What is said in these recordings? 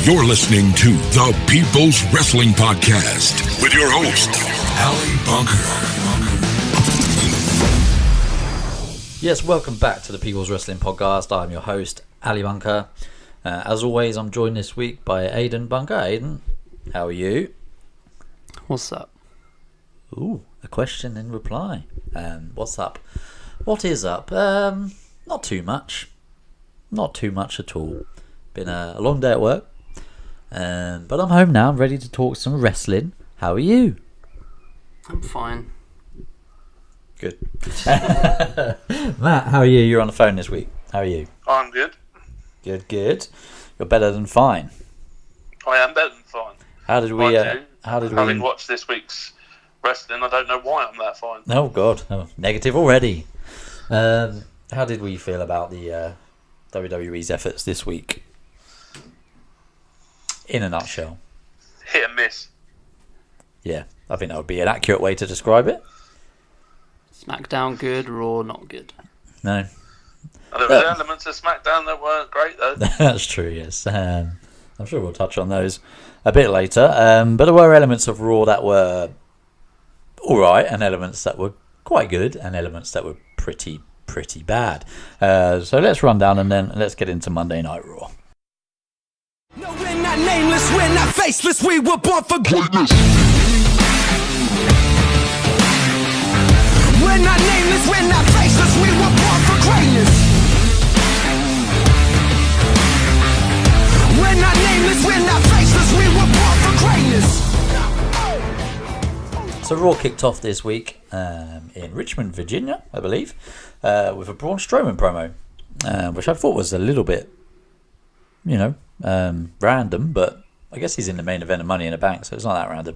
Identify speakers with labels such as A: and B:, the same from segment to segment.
A: You're listening to the People's Wrestling Podcast with your host, Ali Bunker.
B: Yes, welcome back to the People's Wrestling Podcast. I'm your host, Ali Bunker. As always, I'm joined this week by Aidan Bunker. Aidan, how are you?
C: What's up?
B: Ooh, a question in reply. What's up? What is up? Not too much. Not too much at all. Been a long day at work. But I'm home now. I'm ready to talk some wrestling. How are you?
C: I'm fine.
B: Good. Matt, how are you? You're on the phone this week. How are you?
D: I'm good.
B: Good. You're better than fine.
D: I am better than fine.
B: How did we?
D: Having watched this week's wrestling, I don't know why I'm that fine.
B: Oh God, negative already. How did we feel about the WWE's efforts this week? In a nutshell.
D: Hit and miss.
B: Yeah, I think that would be an accurate way to describe it.
C: Smackdown good, Raw not good.
B: No.
D: There were elements of Smackdown that weren't great though.
B: That's true, yes. I'm sure we'll touch on those a bit later. But there were elements of Raw that were alright, and elements that were quite good, and elements that were pretty bad. So let's run down and then let's get into Monday Night Raw.
E: No, we're not nameless, we're not faceless, we were born for greatness. We're not nameless, we're not faceless, we were born for greatness. We're not nameless, we're not faceless, we were born for greatness.
B: So Raw kicked off this week in Richmond, Virginia, I believe, with a Braun Strowman promo, which I thought was a little bit, random, but I guess he's in the main event of Money in the Bank, so it's not that random.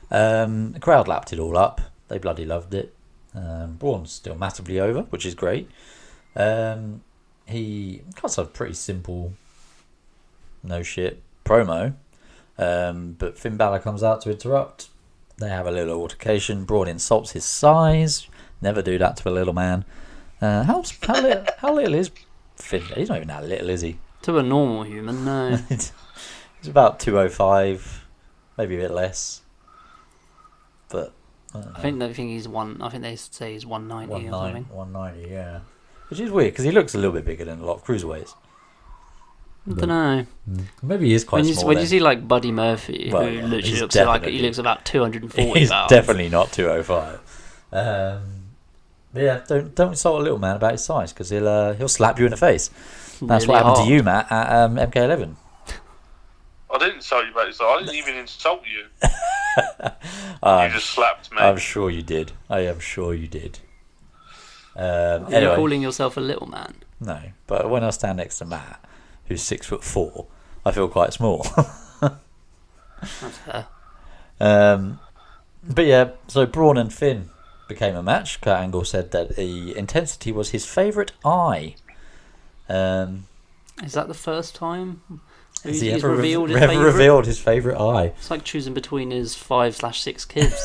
B: The crowd lapped it all up. They bloody loved it. Braun's still massively over, which is great. He cuts a pretty simple, no shit promo, but Finn Balor comes out to interrupt. They have a little altercation. Braun insults his size. Never do that to a little man. How little is Finn? He's not even that little, is he?
C: To a normal human, no.
B: He's about 205, maybe a bit less. But
C: I think he's one. I think they say he's 190 or something.
B: 190, yeah. Which is weird because he looks a little bit bigger than a lot of cruiserweights.
C: I don't know.
B: Maybe he is quite small.
C: When you see like Buddy Murphy,
B: Well,
C: who
B: yeah,
C: literally looks like he looks about 240
B: He's
C: pounds.
B: definitely not 205. But yeah, don't insult a little man about his size because he'll slap you in the face. That's
C: Really
B: what happened
C: hard.
B: to you, Matt, at MK11.
D: I didn't insult you about this. I didn't even insult you. You just slapped me.
B: I'm sure you did. I am sure you did.
C: You're
B: Anyway,
C: calling yourself a little man.
B: no, but when I stand next to Matt, who's 6'4", I feel quite small.
C: That's fair.
B: But yeah, so Braun and Finn became a match. Kurt Angle said that the intensity was his favourite eye.
C: Is that the first time
B: Has he
C: he's
B: ever
C: revealed his
B: ever
C: favourite?
B: revealed his favourite eye?
C: It's like choosing between his 5/6 kids.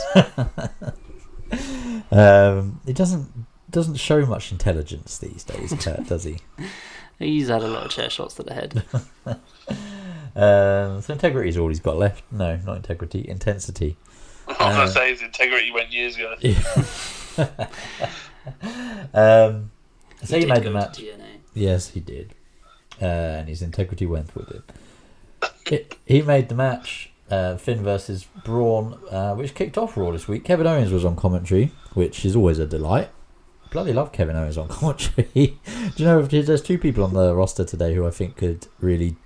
B: He doesn't show much intelligence these days, Kurt, does he?
C: He's had a lot of chair shots to the head.
B: So integrity is all he's got left. No, not integrity, intensity.
D: I was going to say his integrity went years ago.
B: So he made the
C: go
B: match.
C: to TNA.
B: Yes, he did. And his integrity went with it. He made the match, Finn versus Braun, which kicked off Raw this week. Kevin Owens was on commentary, which is always a delight. Bloody love Kevin Owens on commentary. Do you know there's two people on the roster today who I think could really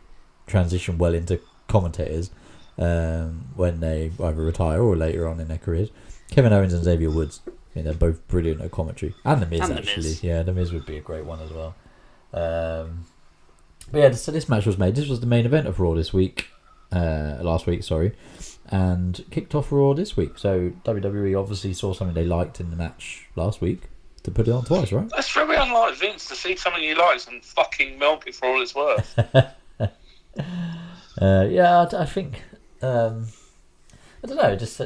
B: transition well into commentators when they either retire or later on in their careers? Kevin Owens and Xavier Woods. I mean, they're both brilliant at commentary. And The Miz, actually.
C: Miz.
B: Yeah, The Miz would be a great one as well. But yeah, so this match was made. This was the main event of Raw this week. Last week, sorry. And kicked off Raw this week. So WWE obviously saw something they liked in the match last week to put it on twice, right?
D: That's very unlike Vince to see something he likes and fucking milk it for all it's worth.
B: Yeah, I think... I don't know, just...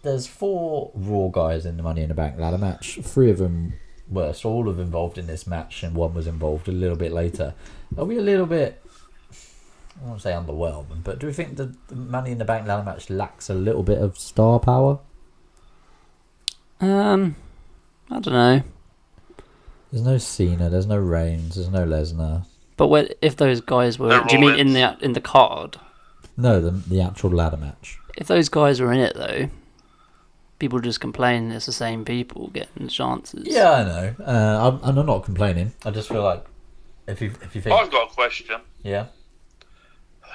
B: There's 4 Raw guys in the Money in the Bank ladder match. 3 of them were all of involved in this match, and 1 was involved a little bit later. Are we a little bit I won't say underwhelming, but do we think the Money in the Bank ladder match lacks a little bit of star power?
C: I don't know.
B: There's no Cena, there's no Reigns, there's no Lesnar.
C: But if those guys were, do you mean in the card?
B: No, the actual ladder match.
C: If those guys were in it though, people just complain it's the same people getting chances.
B: Yeah, I know. I'm not complaining. I just feel like if you think,
D: I've got a question.
B: yeah,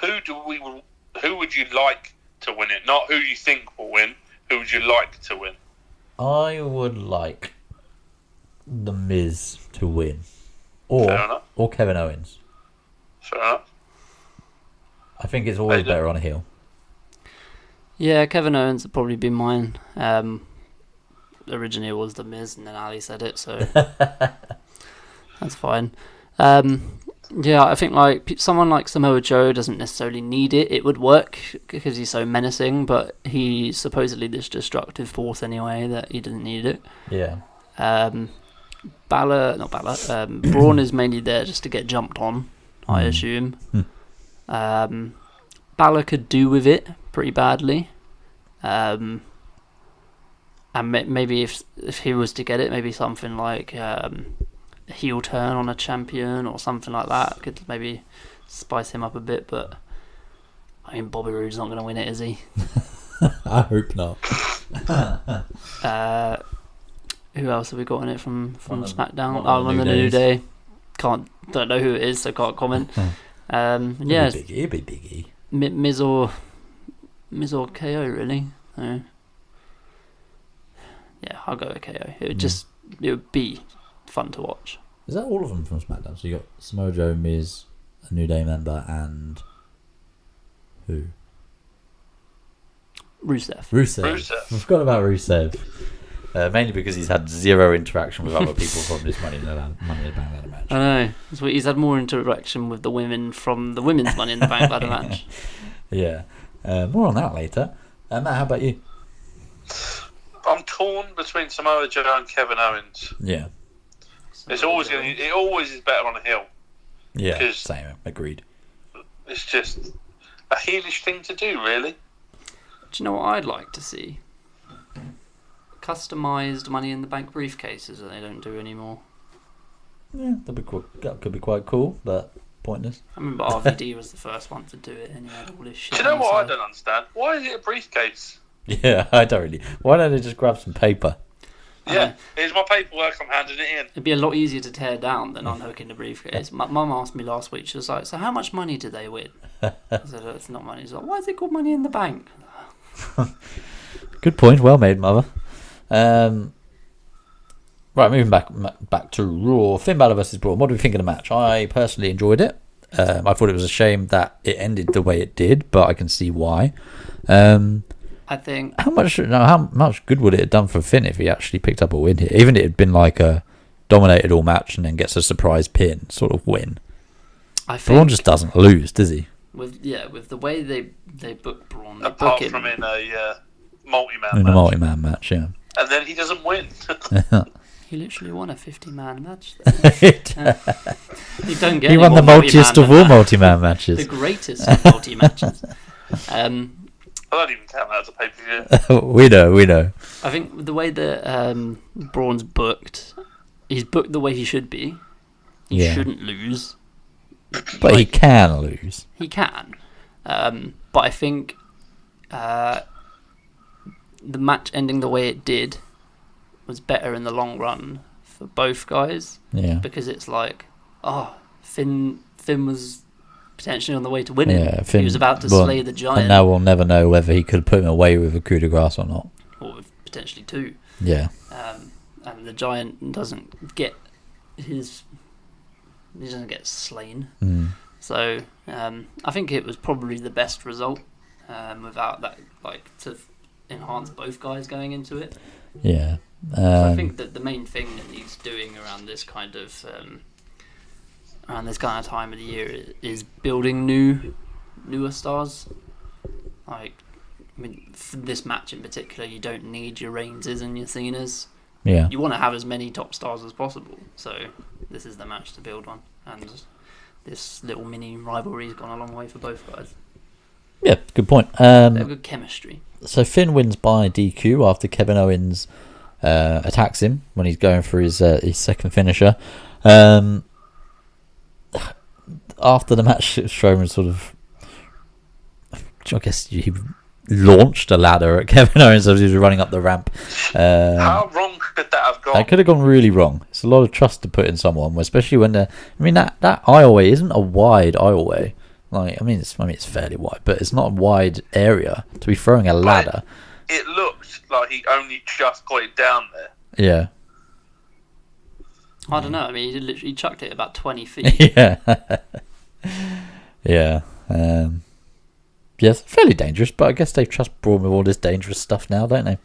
D: Who would you like to win it? Not who you think will win. Who would you like to win?
B: I would like The Miz to win,
D: Fair enough.
B: or Kevin Owens.
D: Fair enough.
B: I think it's always better on a heel.
C: Yeah, Kevin Owens would probably be mine. Originally it was The Miz, and then Ali said it, so that's fine. Yeah, I think like someone like Samoa Joe doesn't necessarily need it. It would work because he's so menacing, but he's supposedly this destructive force anyway that he doesn't need it.
B: Yeah.
C: Braun is mainly there just to get jumped on, I assume. Balor could do with it pretty badly. And maybe if he was to get it, maybe something like a heel turn on a champion or something like that could maybe spice him up a bit. But I mean, Bobby Roode's not going to win it, is he?
B: I hope not.
C: Who else have we got in it from SmackDown?
B: one of the
C: New
B: New
C: Day. Don't know who it is, so can't comment. Yeah,
B: It'd be Biggie.
C: Miz or KO really. So, yeah, I'll go with KO. It would be fun to watch.
B: Is that all of them from SmackDown? So you got Samoa Joe, Miz, a New Day member, and who?
C: Rusev.
B: I forgot about Rusev. Mainly because he's had zero interaction with other people from this Money in the Bank ladder match.
C: I know. He's had more interaction with the women from the women's Money in the Bank ladder match.
B: Yeah. More on that later. Matt, how about you?
D: I'm torn between Samoa Joe and Kevin Owens.
B: Yeah.
D: It always is better on a heel.
B: Yeah, same. Agreed.
D: It's just a heelish thing to do, really.
C: Do you know what I'd like to see? Customised Money in the Bank briefcases that they don't do anymore.
B: Yeah, that could be quite cool, but pointless.
C: I remember RVD was the first one to do it, and he had all this shit.
D: Do you know what I
C: inside.
D: don't understand? Why is it a briefcase?
B: Yeah, I don't really. Why don't they just grab some paper?
D: Yeah, here's my paperwork, I'm handing it in.
C: It'd be a lot easier to tear down than unhooking the briefcase. My mum asked me last week, she was like, so how much money did they win? I said, it's not money. She's like, why is it called Money in the Bank?
B: Good point, well made, mother. Right, moving back to Raw. Finn Balor versus Braun. What do we think of the match? I personally enjoyed it. I thought it was a shame that it ended the way it did, but I can see why.
C: I think...
B: How much good would it have done for Finn if he actually picked up a win here? Even if it had been like a dominated all match and then gets a surprise pin sort of win.
C: I think
B: Braun just doesn't lose, does he?
C: With the way they book Braun, they
D: Apart
C: book him
D: from in a multi-man
B: In
D: match.
B: a multi-man match, yeah.
D: And then he doesn't win.
C: He literally won a 50-man match.
B: He
C: You don't get
B: he
C: any
B: won the
C: more
B: multiest of all multi-man matches.
C: the greatest of multi-matches.
D: I don't even count that as a pay-per-view.
B: We know.
C: I think the way that Braun's booked, he's booked the way he should be. He
B: Yeah.
C: shouldn't lose.
B: But he can lose.
C: He can. But I think the match ending the way it did was better in the long run for both guys.
B: Yeah.
C: Because it's like, Finn was potentially on the way to winning.
B: Yeah, Finn,
C: he was about to slay the giant.
B: And now we'll never know whether he could put him away with a coup de grace or not.
C: Or potentially two.
B: Yeah.
C: And the giant doesn't get slain. So I think it was probably the best result without that, like, to enhance both guys going into it.
B: Yeah.
C: So I think that the main thing that he's doing around this kind of time of the year is building newer stars. Like, I mean, for this match in particular, you don't need your Reigns' and your Cena's.
B: Yeah.
C: You want to have as many top stars as possible. So this is the match to build on, and this little mini rivalry's gone a long way for both guys.
B: Yeah, good point.
C: They have good chemistry.
B: So Finn wins by DQ after Kevin Owens attacks him when he's going for his second finisher. After the match, Strowman sort of, I guess he launched a ladder at Kevin Owens as he was running up the ramp.
D: How wrong could that have gone?
B: It could have gone really wrong. It's a lot of trust to put in someone, especially when that aisleway isn't a wide aisleway. Like, I mean, it's fairly wide, but it's not a wide area to be throwing a ladder.
D: It looked like he only just got it down there.
B: Yeah.
C: I don't know. I mean, he literally chucked it about 20 feet.
B: Yeah. Yeah. Yes, fairly dangerous, but I guess they trust Braun with all this dangerous stuff now, don't they?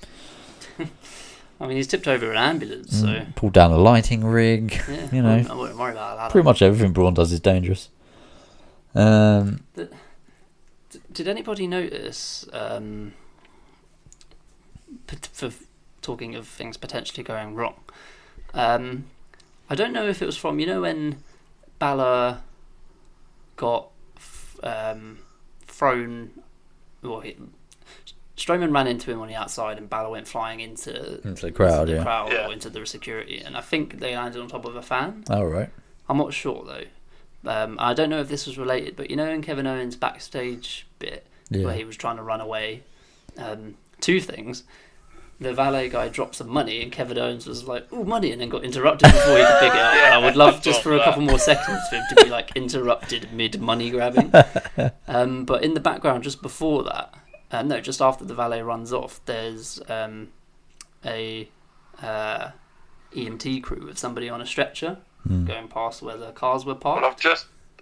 C: I mean, he's tipped over an ambulance, so...
B: Pulled down a lighting rig,
C: Yeah,
B: you know.
C: I wouldn't worry about that.
B: Pretty much everything Braun does is dangerous.
C: Did anybody notice, for talking of things potentially going wrong, I don't know if it was from, when Balor got thrown, Strowman ran into him on the outside and Balor went flying into
B: the crowd,
C: or into the security, and I think they landed on top of a fan.
B: Oh, right.
C: I'm not sure though. I don't know if this was related, but in Kevin Owens' backstage bit where he was trying to run away, two things. The valet guy dropped some money and Kevin Owens was like, "Ooh, money," and then got interrupted before he could pick it up. And I would love just for a couple more seconds for him to be like interrupted mid money grabbing. But in the background, just before that, just after the valet runs off, there's a EMT crew with somebody on a stretcher going past where the cars were parked.
D: Well,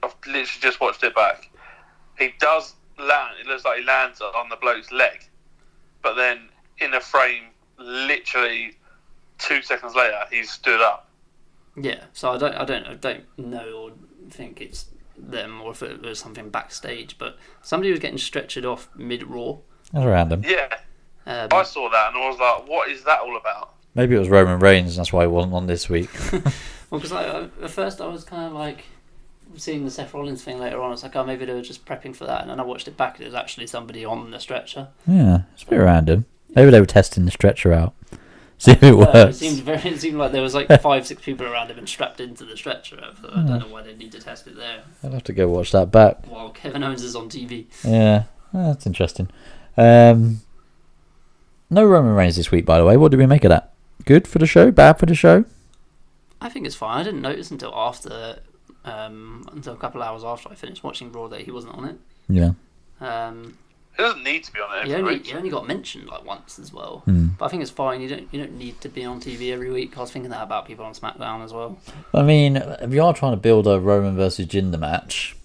D: I've literally just watched it back. He does land. It looks like he lands on the bloke's leg, but then in a frame, literally 2 seconds later, he's stood up.
C: Yeah, so I don't know or think it's them or if it was something backstage, but somebody was getting stretchered off mid-Raw.
B: That's random.
D: Yeah, I saw that and I was like, what is that all about?
B: Maybe it was Roman Reigns, and that's why he wasn't on this week.
C: Well, because at first I was kind of like seeing the Seth Rollins thing later on. I was like, oh, maybe they were just prepping for that, and then I watched it back and it was actually somebody on the stretcher.
B: Yeah, it's a bit random. Maybe they were testing the stretcher out. See if it works.
C: It seemed like there was like 5-6 people around him and strapped into the stretcher. I don't know why they need to test it there.
B: I'll have to go watch that back.
C: While Kevin Owens is on TV.
B: Yeah, that's interesting. No Roman Reigns this week, by the way. What did we make of that? Good for the show? Bad for the show?
C: I think it's fine. I didn't notice until a couple of hours after I finished watching Raw that he wasn't on it.
B: Yeah.
D: He doesn't need to be on it.
C: He only got mentioned like once as well.
B: Mm.
C: But I think it's fine. You don't need to be on TV every week. I was thinking that about people on Smackdown as well.
B: I mean, if you are trying to build a Roman versus Jinder match,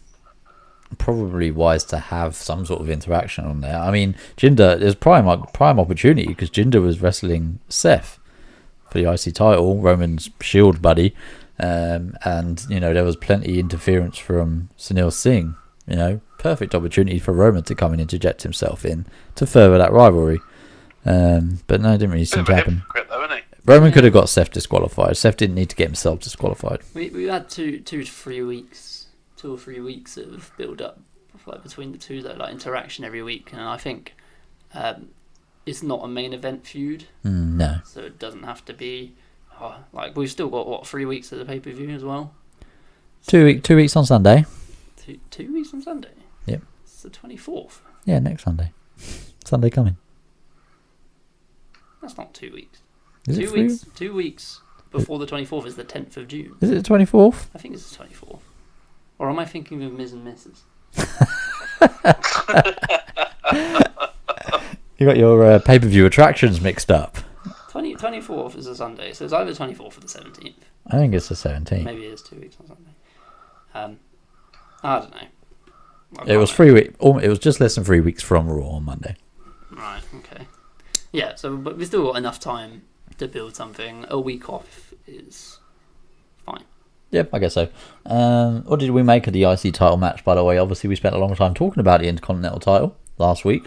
B: probably wise to have some sort of interaction on there. I mean, Jinder, there's prime opportunity because Jinder was wrestling Seth for the IC title, Roman's Shield buddy, and there was plenty interference from Sunil Singh. Perfect opportunity for Roman to come and interject himself in to further that rivalry. But no, it didn't really seem to happen.
D: Though, isn't he?
B: Roman could have got Seth disqualified. Seth didn't need to get himself disqualified.
C: We had 2 or 3 weeks of build up between the two, though, like interaction every week, and I think it's not a main event feud.
B: No.
C: So it doesn't have to be. We've still got 3 weeks of the pay per view as well.
B: 2 weeks on Sunday.
C: 2 weeks on Sunday.
B: Yep.
C: It's the 24th.
B: Yeah, next Sunday. Sunday coming.
C: That's not 2 weeks.
B: Is it
C: 2 weeks? 2 weeks before the 24th is the 10th of June.
B: Is it the 24th?
C: I think it's the 24th. Or am I thinking of Ms. and Mrs.?
B: You got your pay-per-view attractions mixed up.
C: 24th is a Sunday, so it's either 24th or the 17th.
B: I think it's the 17th.
C: Maybe it is 2 weeks on Sunday. I don't know.
B: It was 3 weeks. It was just less than 3 weeks from Raw on Monday.
C: Right. Okay. Yeah. So, but we've still got enough time to build something. A week off is fine.
B: Yep, I guess so. What did we make of the IC title match, by the way? Obviously, we spent a long time talking about the Intercontinental title last week.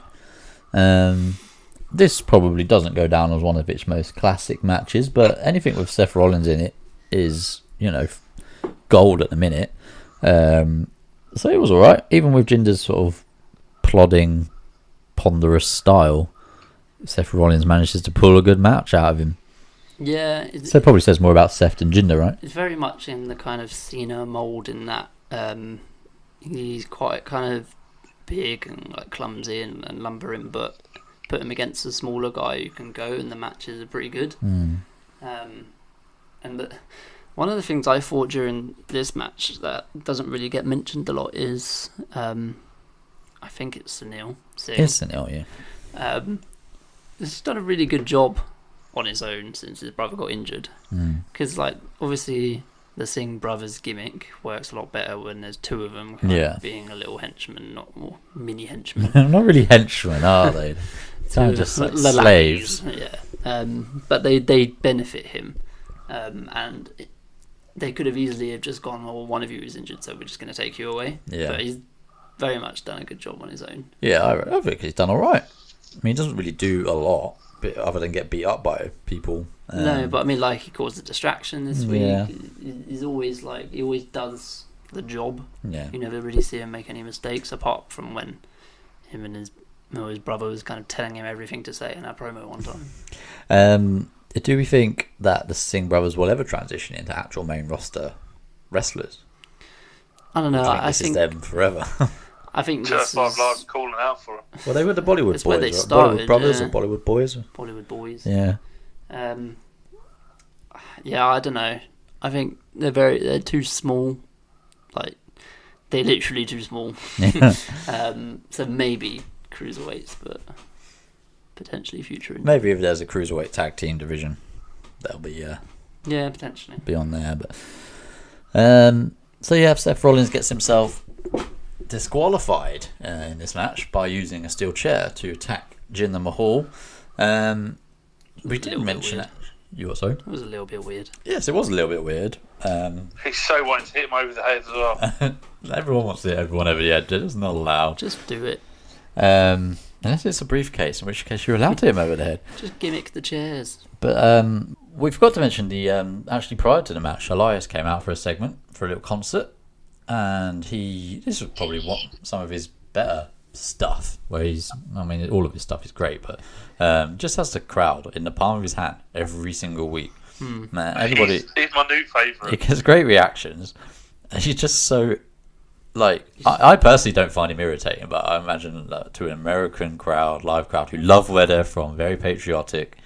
B: This probably doesn't go down as one of its most classic matches, but anything with Seth Rollins in it is, gold at the minute. So it was all right, even with Jinder's sort of plodding, ponderous style. Seth Rollins manages to pull a good match out of him.
C: Yeah.
B: So it probably says more about Seth than Jinder, right?
C: It's very much in the kind of Cena mould in that he's quite kind of big and like clumsy and lumbering, but put him against a smaller guy who can go, and the matches are pretty good. One of the things I thought during this match that doesn't really get mentioned a lot is I think it's Sunil Singh.
B: It's Sunil, yeah.
C: He's done a really good job on his own since his brother got injured. Because, like, obviously the Singh brothers gimmick works a lot better when there's two of them being a little henchman, not more mini henchman.
B: Not really henchmen, are they? Kind of just like slaves.
C: Yeah. But they benefit him. And they could have easily have just gone, well, one of you is injured, so we're just going to take you away. Yeah. But he's very much done a good job on his own.
B: Yeah, I think he's done all right. I mean, he doesn't really do a lot, other than get beat up by people.
C: No, but I mean, like, he caused a distraction this week. Yeah. He's always he always does the job. Yeah. You never really see him make any mistakes, apart from when him and his brother was kind of telling him everything to say in our promo one time.
B: Do we think that the Singh brothers will ever transition into actual main roster wrestlers?
C: I don't know.
B: I think this is them forever.
C: I think
D: just like Live's calling out for them.
B: Well, they were the Bollywood
C: it's
B: boys,
C: where they
B: right?
C: started,
B: Bollywood brothers or Bollywood boys?
C: Bollywood boys.
B: Yeah.
C: Yeah, I don't know. I think they're too small. Like, they're literally too small. So maybe cruiserweights, but potentially future.
B: Maybe if there's a cruiserweight tag team division, that'll be
C: yeah, potentially
B: be on there. But so yeah, Seth Rollins gets himself disqualified in this match by using a steel chair to attack Jinder Mahal. We didn't mention it. You what, sorry?
C: It was a little bit weird.
B: Yes, it was a little bit weird.
D: He's so wanting to hit him over the head as well.
B: Everyone wants to hit everyone over the head. It's not allowed.
C: Just do it.
B: Unless it's a briefcase, in which case you're allowed to hit him over the head.
C: Just gimmick the chairs.
B: But we forgot to mention actually prior to the match, Elias came out for a segment, for a little concert, and this was probably some of his better stuff, where all of his stuff is great, but just has the crowd in the palm of his hand every single week. Man, everybody,
D: he's my new favourite.
B: He gets great reactions, and he's just so I personally don't find him irritating, but I imagine to an American crowd, live crowd who love where they're from, very patriotic,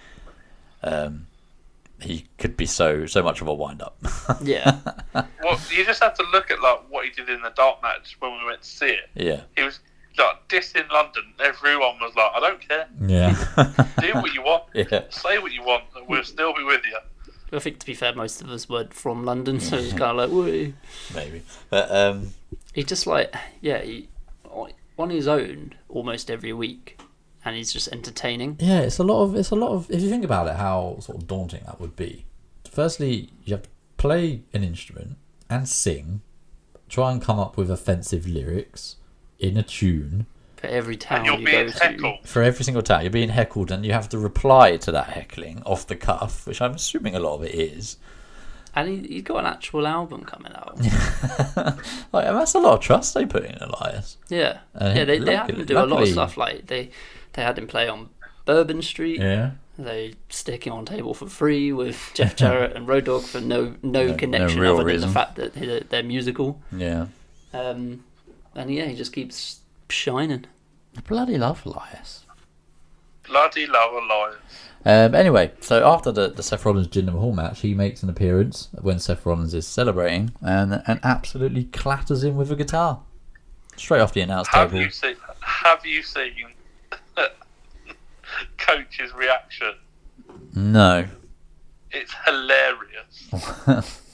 B: he could be so much of a wind up.
C: Yeah.
D: Well, you just have to look at what he did in the dark match when we went to see it.
B: Yeah.
D: He was this in London. Everyone was like, I don't care.
B: Yeah.
D: Do what you want.
B: Yeah.
D: Say what you want, and we'll still be with you.
C: I think, to be fair, most of us were from London, so it's kind of like, woo.
B: Maybe. But
C: he's just he on his own almost every week, and he's just entertaining.
B: Yeah, it's a lot of. If you think about it, how sort of daunting that would be. Firstly, you have to play an instrument and sing, try and come up with offensive lyrics in a tune.
C: For every town
D: and
C: you go
D: heckled.
B: For every single town, you're being heckled, and you have to reply to that heckling off the cuff, which I'm assuming a lot of it is.
C: And he's got an actual album coming out.
B: And that's a lot of trust they put in Elias.
C: Yeah, they had him do a lot of stuff. Like they had him play on Bourbon Street.
B: Yeah,
C: they stick him on table for free with Jeff Jarrett and Road Dogg for no connection
B: real
C: other
B: reason.
C: than the fact that they're musical.
B: Yeah,
C: and he just keeps shining.
B: I bloody love Elias.
D: Bloody love Elias.
B: Anyway, so after the Seth Rollins Jinder Mahal match, he makes an appearance when Seth Rollins is celebrating and absolutely clatters him with a guitar straight off the announce table.
D: Have you seen Coach's reaction?
B: No.
D: It's hilarious.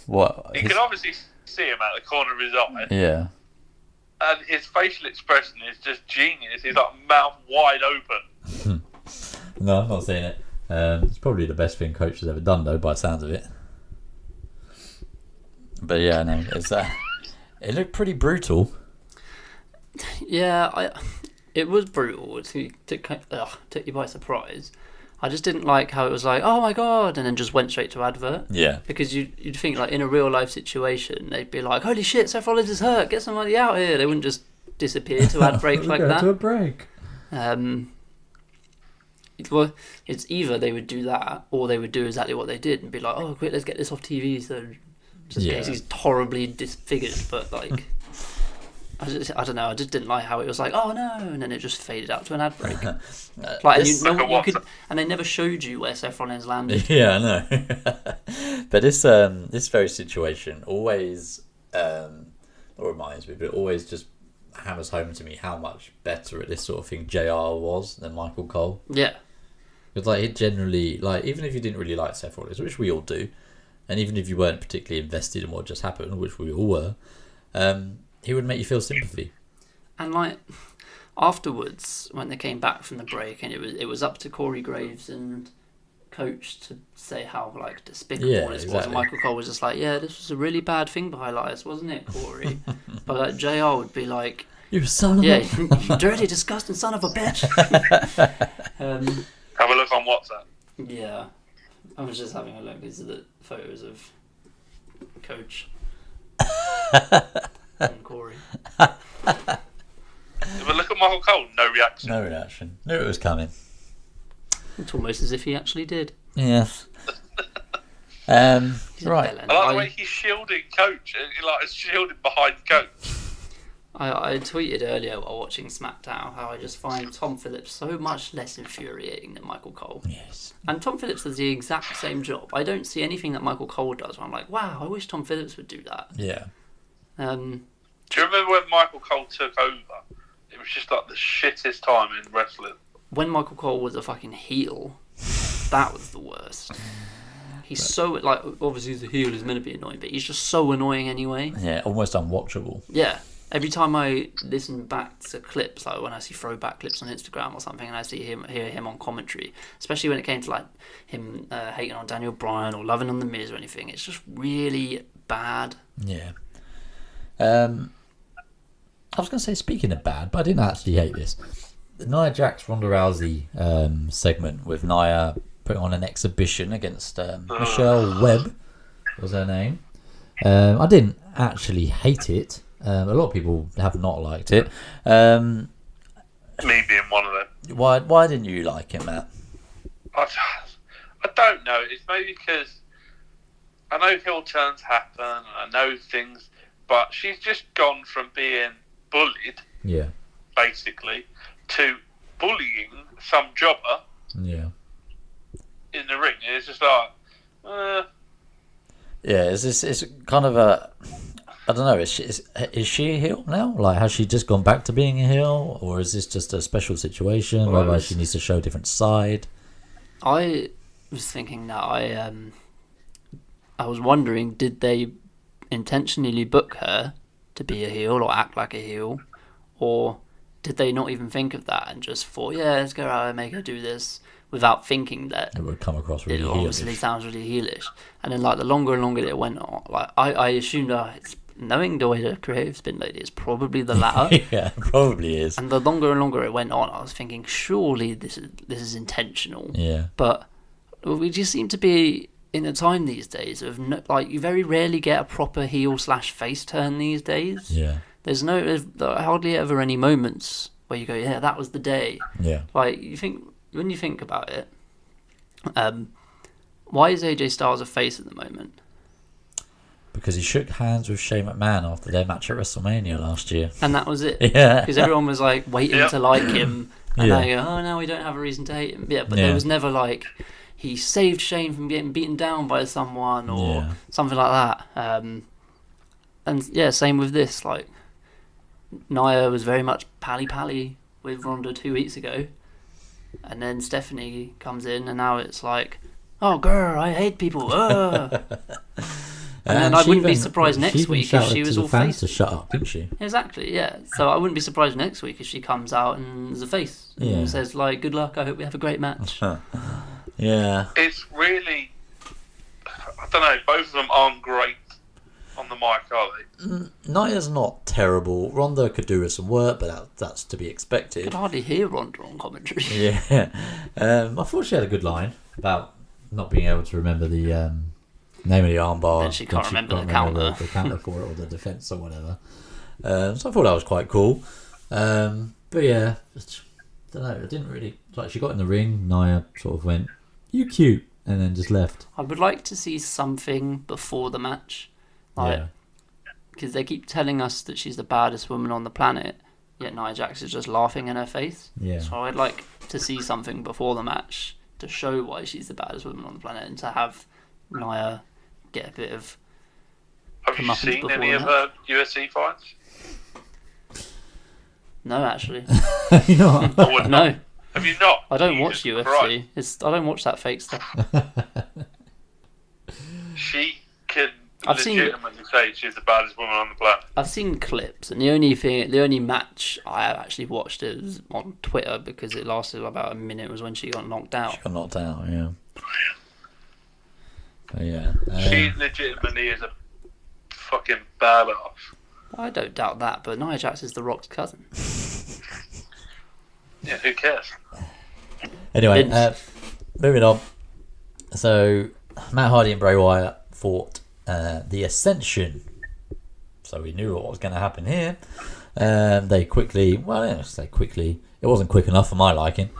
B: What?
D: You can obviously see him out the corner of his eye.
B: Yeah.
D: And his facial expression is just genius. He's like mouth wide open.
B: No, I'm not seeing it. It's probably the best thing Coach has ever done, though, by the sounds of it. But yeah, no, it looked pretty brutal.
C: Yeah, it was brutal. It took you by surprise. I just didn't like how it was like, oh my god, and then just went straight to advert.
B: Yeah.
C: Because you'd think like in a real life situation, they'd be like, holy shit, Seth Rollins is hurt, get somebody out here. They wouldn't just disappear to ad breaks like that.
B: To a break.
C: Well, it's either they would do that or they would do exactly what they did and be like, oh, quick, let's get this off TV. So just in case he's horribly disfigured, but like. I don't know. I just didn't like how it was like, oh no, and then it just faded out to an ad break. And they never showed you where Seth Rollins landed.
B: Yeah, I know. But this very situation always reminds me, but it always just hammers home to me how much better at this sort of thing JR was than Michael Cole.
C: Yeah.
B: Because like it generally, like even if you didn't really like Seth Rollins, which we all do, and even if you weren't particularly invested in what just happened, which we all were, he would make you feel sympathy.
C: And like afterwards, when they came back from the break, and it was up to Corey Graves and Coach to say how like despicable this was. And Michael Cole was just like, yeah, this was a really bad thing by Elias, wasn't it, Corey? But like JR would be like,
B: you son of a
C: you dirty, disgusting son of a bitch.
D: Have a look on WhatsApp.
C: Yeah, I was just having a look. These are the photos of Coach. And Corey.
D: But look at Michael Cole, no reaction.
B: No reaction. Knew it was coming.
C: It's almost as if he actually did.
B: Yes. Right.
D: I like the way he's shielding Coach, like shielding behind Coach.
C: I tweeted earlier while watching Smackdown how I just find Tom Phillips so much less infuriating than Michael Cole.
B: Yes.
C: And Tom Phillips does the exact same job. I don't see anything that Michael Cole does where I'm like, wow, I wish Tom Phillips would do that.
B: Yeah.
D: Do you remember when Michael Cole took over? It was just like the shittest time in wrestling.
C: When Michael Cole was a fucking heel, that was the worst. He's so, like, obviously the heel is meant to be annoying, but he's just so annoying anyway.
B: Yeah, almost unwatchable.
C: Yeah. Every time I listen back to clips, like when I see throwback clips on Instagram or something, and I hear him on commentary, especially when it came to like him hating on Daniel Bryan or loving on The Miz or anything, it's just really bad.
B: Yeah. I was going to say, speaking of bad, but I didn't actually hate this. The Nia Jax Ronda Rousey segment with Nia putting on an exhibition against Michelle Webb was her name. I didn't actually hate it. A lot of people have not liked it.
D: Me being one of them.
B: Why didn't you like it, Matt?
D: I don't know. It's maybe because I know heel turns happen, I know things, but she's just gone from being bullied, basically, to bullying some jobber in the ring. And it's just like,
B: it's kind of a, I don't know, is she a heel now? Like, has she just gone back to being a heel, or is this just a special situation whereby she needs to show a different side?
C: I was thinking that I was wondering, did they intentionally book her to be a heel or act like a heel, or did they not even think of that and just thought, yeah, let's go out and make her do this, without thinking that
B: it would come across really
C: it
B: heelish.
C: Obviously sounds really heelish. And then like the longer and longer it went on, like I assumed it's, knowing the way the creative's been lately, it's probably the latter.
B: Yeah, it probably is.
C: And the longer and longer it went on, I was thinking, surely this is intentional.
B: Yeah.
C: But we just seem to be in a time these days of like, you very rarely get a proper heel / face turn these days.
B: Yeah.
C: There's hardly ever any moments where you go, yeah, that was the day.
B: Yeah.
C: Like, when you think about it, why is AJ Styles a face at the moment?
B: Because he shook hands with Shane McMahon after their match at WrestleMania last year.
C: And that was it.
B: Yeah.
C: Because everyone was like waiting to like him. And now you go, oh no, we don't have a reason to hate him. Yeah, but there was never like, he saved Shane from getting beaten down by someone or something like that. And yeah, same with this. Like, Nia was very much pally with Ronda 2 weeks ago. And then Stephanie comes in, and now it's like, oh girl, I hate people. And then I wouldn't be surprised next week if she was all face.
B: To shut up, didn't she?
C: Exactly, yeah. So I wouldn't be surprised next week if she comes out and is a face and says like, "Good luck. I hope we have a great match."
B: Yeah.
D: It's really, I don't know. Both of them aren't great on the mic, are they?
B: Nia's not terrible. Ronda could do with some work, but that's to be
C: I
B: expected.
C: could hardly hear Ronda on commentary.
B: Yeah. I thought she had a good line about not being able to remember the name of the armbar.
C: Then she can't remember the counter.
B: The counter for it or the defense or whatever. So I thought that was quite cool. But yeah, I don't know. I didn't really like. She got in the ring. Nia sort of went, "You cute," and then just left.
C: I would like to see something before the match, like, because they keep telling us that she's the baddest woman on the planet, yet Nia Jax is just laughing in her face.
B: Yeah.
C: So I'd like to see something before the match to show why she's the baddest woman on the planet, and to have Nia get a bit of.
D: Have you
C: comeuppance
D: seen
C: before
D: any
C: the
D: of
C: match.
D: her UFC fights?
C: No, actually,
B: You know what?
D: Or would not?
C: no.
D: Have you not?
C: I don't watch
D: Jesus
C: UFC.
D: Christ.
C: I don't watch that fake stuff.
D: She can
C: I've seen-
D: legitimately say she's the baddest woman on the planet.
C: I've seen clips, and the only match I actually watched it was on Twitter because it lasted about a minute. Was when she got knocked out.
B: She got knocked out. Yeah. But yeah.
D: She legitimately is a fucking badass.
C: I don't doubt that, but Nia Jax is The Rock's cousin.
D: Yeah, who cares?
B: Anyway,
C: Vince.
B: moving on. So Matt Hardy and Bray Wyatt fought the Ascension. So we knew what was going to happen here. They quickly, well, I don't say quickly. It wasn't quick enough for my liking.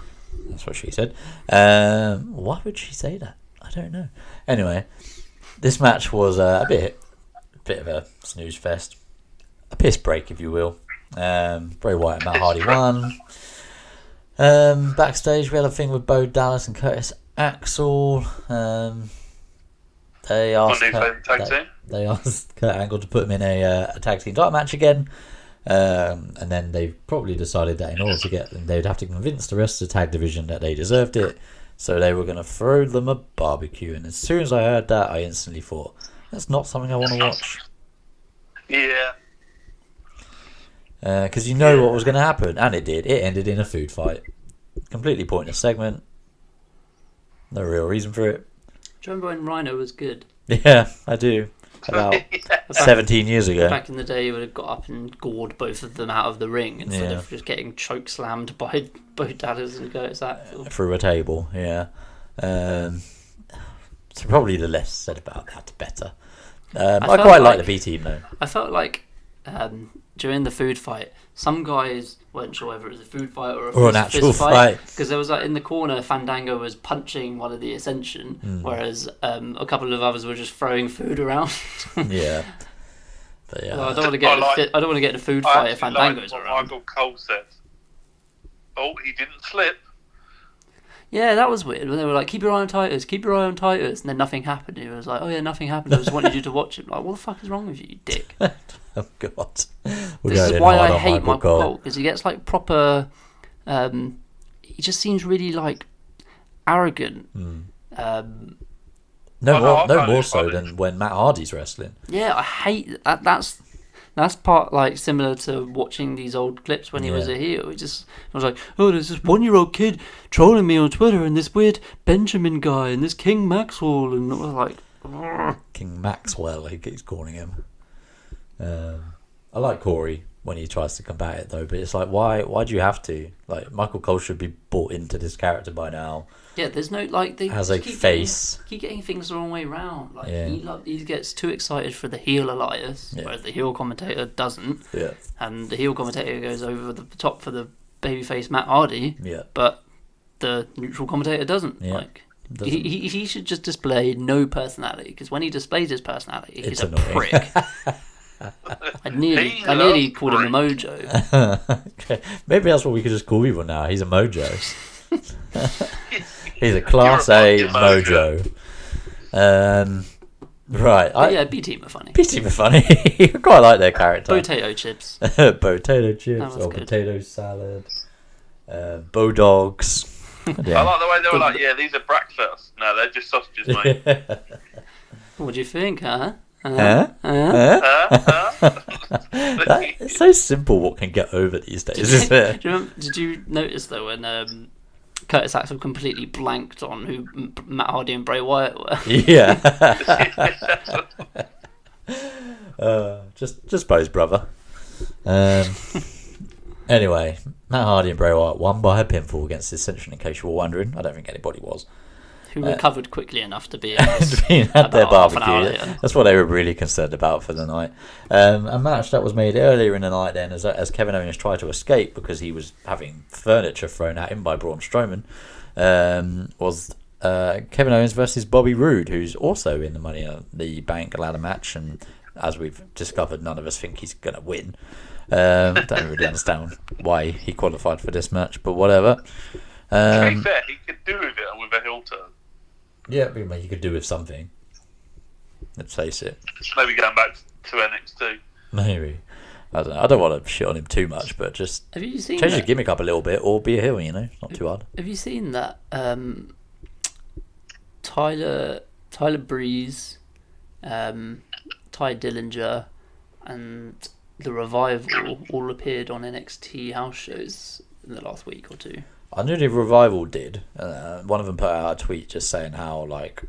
B: That's what she said. Why would she say that? I don't know. Anyway, this match was a bit of a snooze fest, a piss break, if you will. Bray Wyatt and Matt Hardy won. Backstage, we had a thing with Bo Dallas and Curtis Axel. They asked Kurt Angle to put him in a tag team title match again. And then they probably decided that in order to get them, they'd have to convince the rest of the tag division that they deserved it. So they were going to throw them a barbecue. And as soon as I heard that, I instantly thought, that's not something I want to watch.
D: Yeah.
B: Because you know what was going to happen. And it did. It ended in a food fight. Completely pointless segment. No real reason for it.
C: Do you remember when Rhino was good?
B: Yeah, I do. About 17 years ago.
C: Back in the day, he would have got up and gored both of them out of the ring instead
B: Yeah.
C: of just getting choke slammed by Bo Dallas and Curtis Axel.
B: Through a table, yeah. So probably the less said about that, the better. I
C: felt
B: quite like
C: like-
B: the B team though.
C: I felt like during the food fight, some guys weren't sure whether it was a food fight or
B: Or an
C: fist
B: actual fight.
C: because there was like in the corner, Fandango was punching one of the Ascension, whereas a couple of others were just throwing food around.
B: Yeah. But yeah.
C: Well, I don't want to get I don't want to get in a food fight if
D: I actually
C: Fandango's
D: like what
C: around.
D: Michael Cole said. Oh, he didn't slip.
C: Yeah, that was weird. When they were like, "Keep your eye on Titus, keep your eye on Titus," and then nothing happened. He was like, "Oh yeah, nothing happened. I just wanted you to watch it." Like, what the fuck is wrong with you, you dick?
B: Oh god. We're
C: This
B: going
C: is
B: in
C: why
B: hard
C: I
B: on
C: hate Michael Cole because he gets like proper. He just seems really like arrogant.
B: No
D: Oh, no, I
B: more
D: found it
B: so
D: funny.
B: than when Matt Hardy's wrestling.
C: Yeah, I hate that. That's part like similar to watching these old clips when he was
B: Yeah.
C: a heel. I was like, oh, there's this 1-year-old kid trolling me on Twitter, and this weird Benjamin guy, and this King Maxwell, and I was like, "Ugh."
B: King Maxwell, he keeps calling him. I like Corey when he tries to combat it though, but it's like, why do you have to? Like, Michael Cole should be bought into this character by now.
C: Yeah, there's no like they
B: Has
C: just
B: a
C: keep
B: face.
C: keep getting things the wrong way round. Like
B: Yeah.
C: he gets too excited for the heel Elias,
B: Yeah.
C: whereas the heel commentator doesn't,
B: Yeah.
C: and the heel commentator goes over the top for the babyface Matt Hardy,
B: Yeah.
C: but the neutral commentator doesn't.
B: Yeah.
C: Like
B: Doesn't.
C: he should just display no personality, because when he displays his personality,
B: It's
C: he's a
B: annoying.
C: prick. I nearly called him a mojo.
B: Okay. Maybe that's what we could just call people now. He's a mojo. He's a class A
D: You're a
B: mojo.
D: fucking
B: Right.
C: Yeah, B team are funny.
B: P-Team are funny. I quite like their character.
C: Potato chips.
B: Potato chips
C: That was
B: or
C: good.
B: potato salad. Bow dogs.
D: I like the way they were like, yeah, these are breakfast. No, they're just sausages, mate.
C: What do you think, huh?
B: Huh? It's so simple what can get over these days, isn't it?
C: Did you notice though when Curtis Axel completely blanked on who Matt Hardy and Bray Wyatt were?
B: Yeah. Just pose, brother. Anyway, Matt Hardy and Bray Wyatt won by a pinfall against Ascension, in case you were wondering. I don't think anybody was.
C: Who recovered quickly enough to be
B: had their
C: half an hour
B: barbecue.
C: later.
B: That's what they were really concerned about for the night. A match that was made earlier in the night then, as Kevin Owens tried to escape because he was having furniture thrown at him by Braun Strowman, was Kevin Owens versus Bobby Roode, who's also in the Money in the Bank ladder match, and as we've discovered, none of us think he's going to win. Don't really understand why he qualified for this match, but whatever.
D: To be fair, he could do with it with a heel turn.
B: Yeah, you could do with something. Let's face it.
D: Maybe going back to NXT.
B: Maybe. I don't want to shit on him too much, but just
C: Have you seen
B: change
C: that?
B: the gimmick up a little bit, or be a heel. It's not too hard.
C: Have you seen that Tyler Breeze, Ty Dillinger, and the Revival all appeared on NXT house shows in the last week or two?
B: I knew the Revival did. One of them put out a tweet just saying how, like,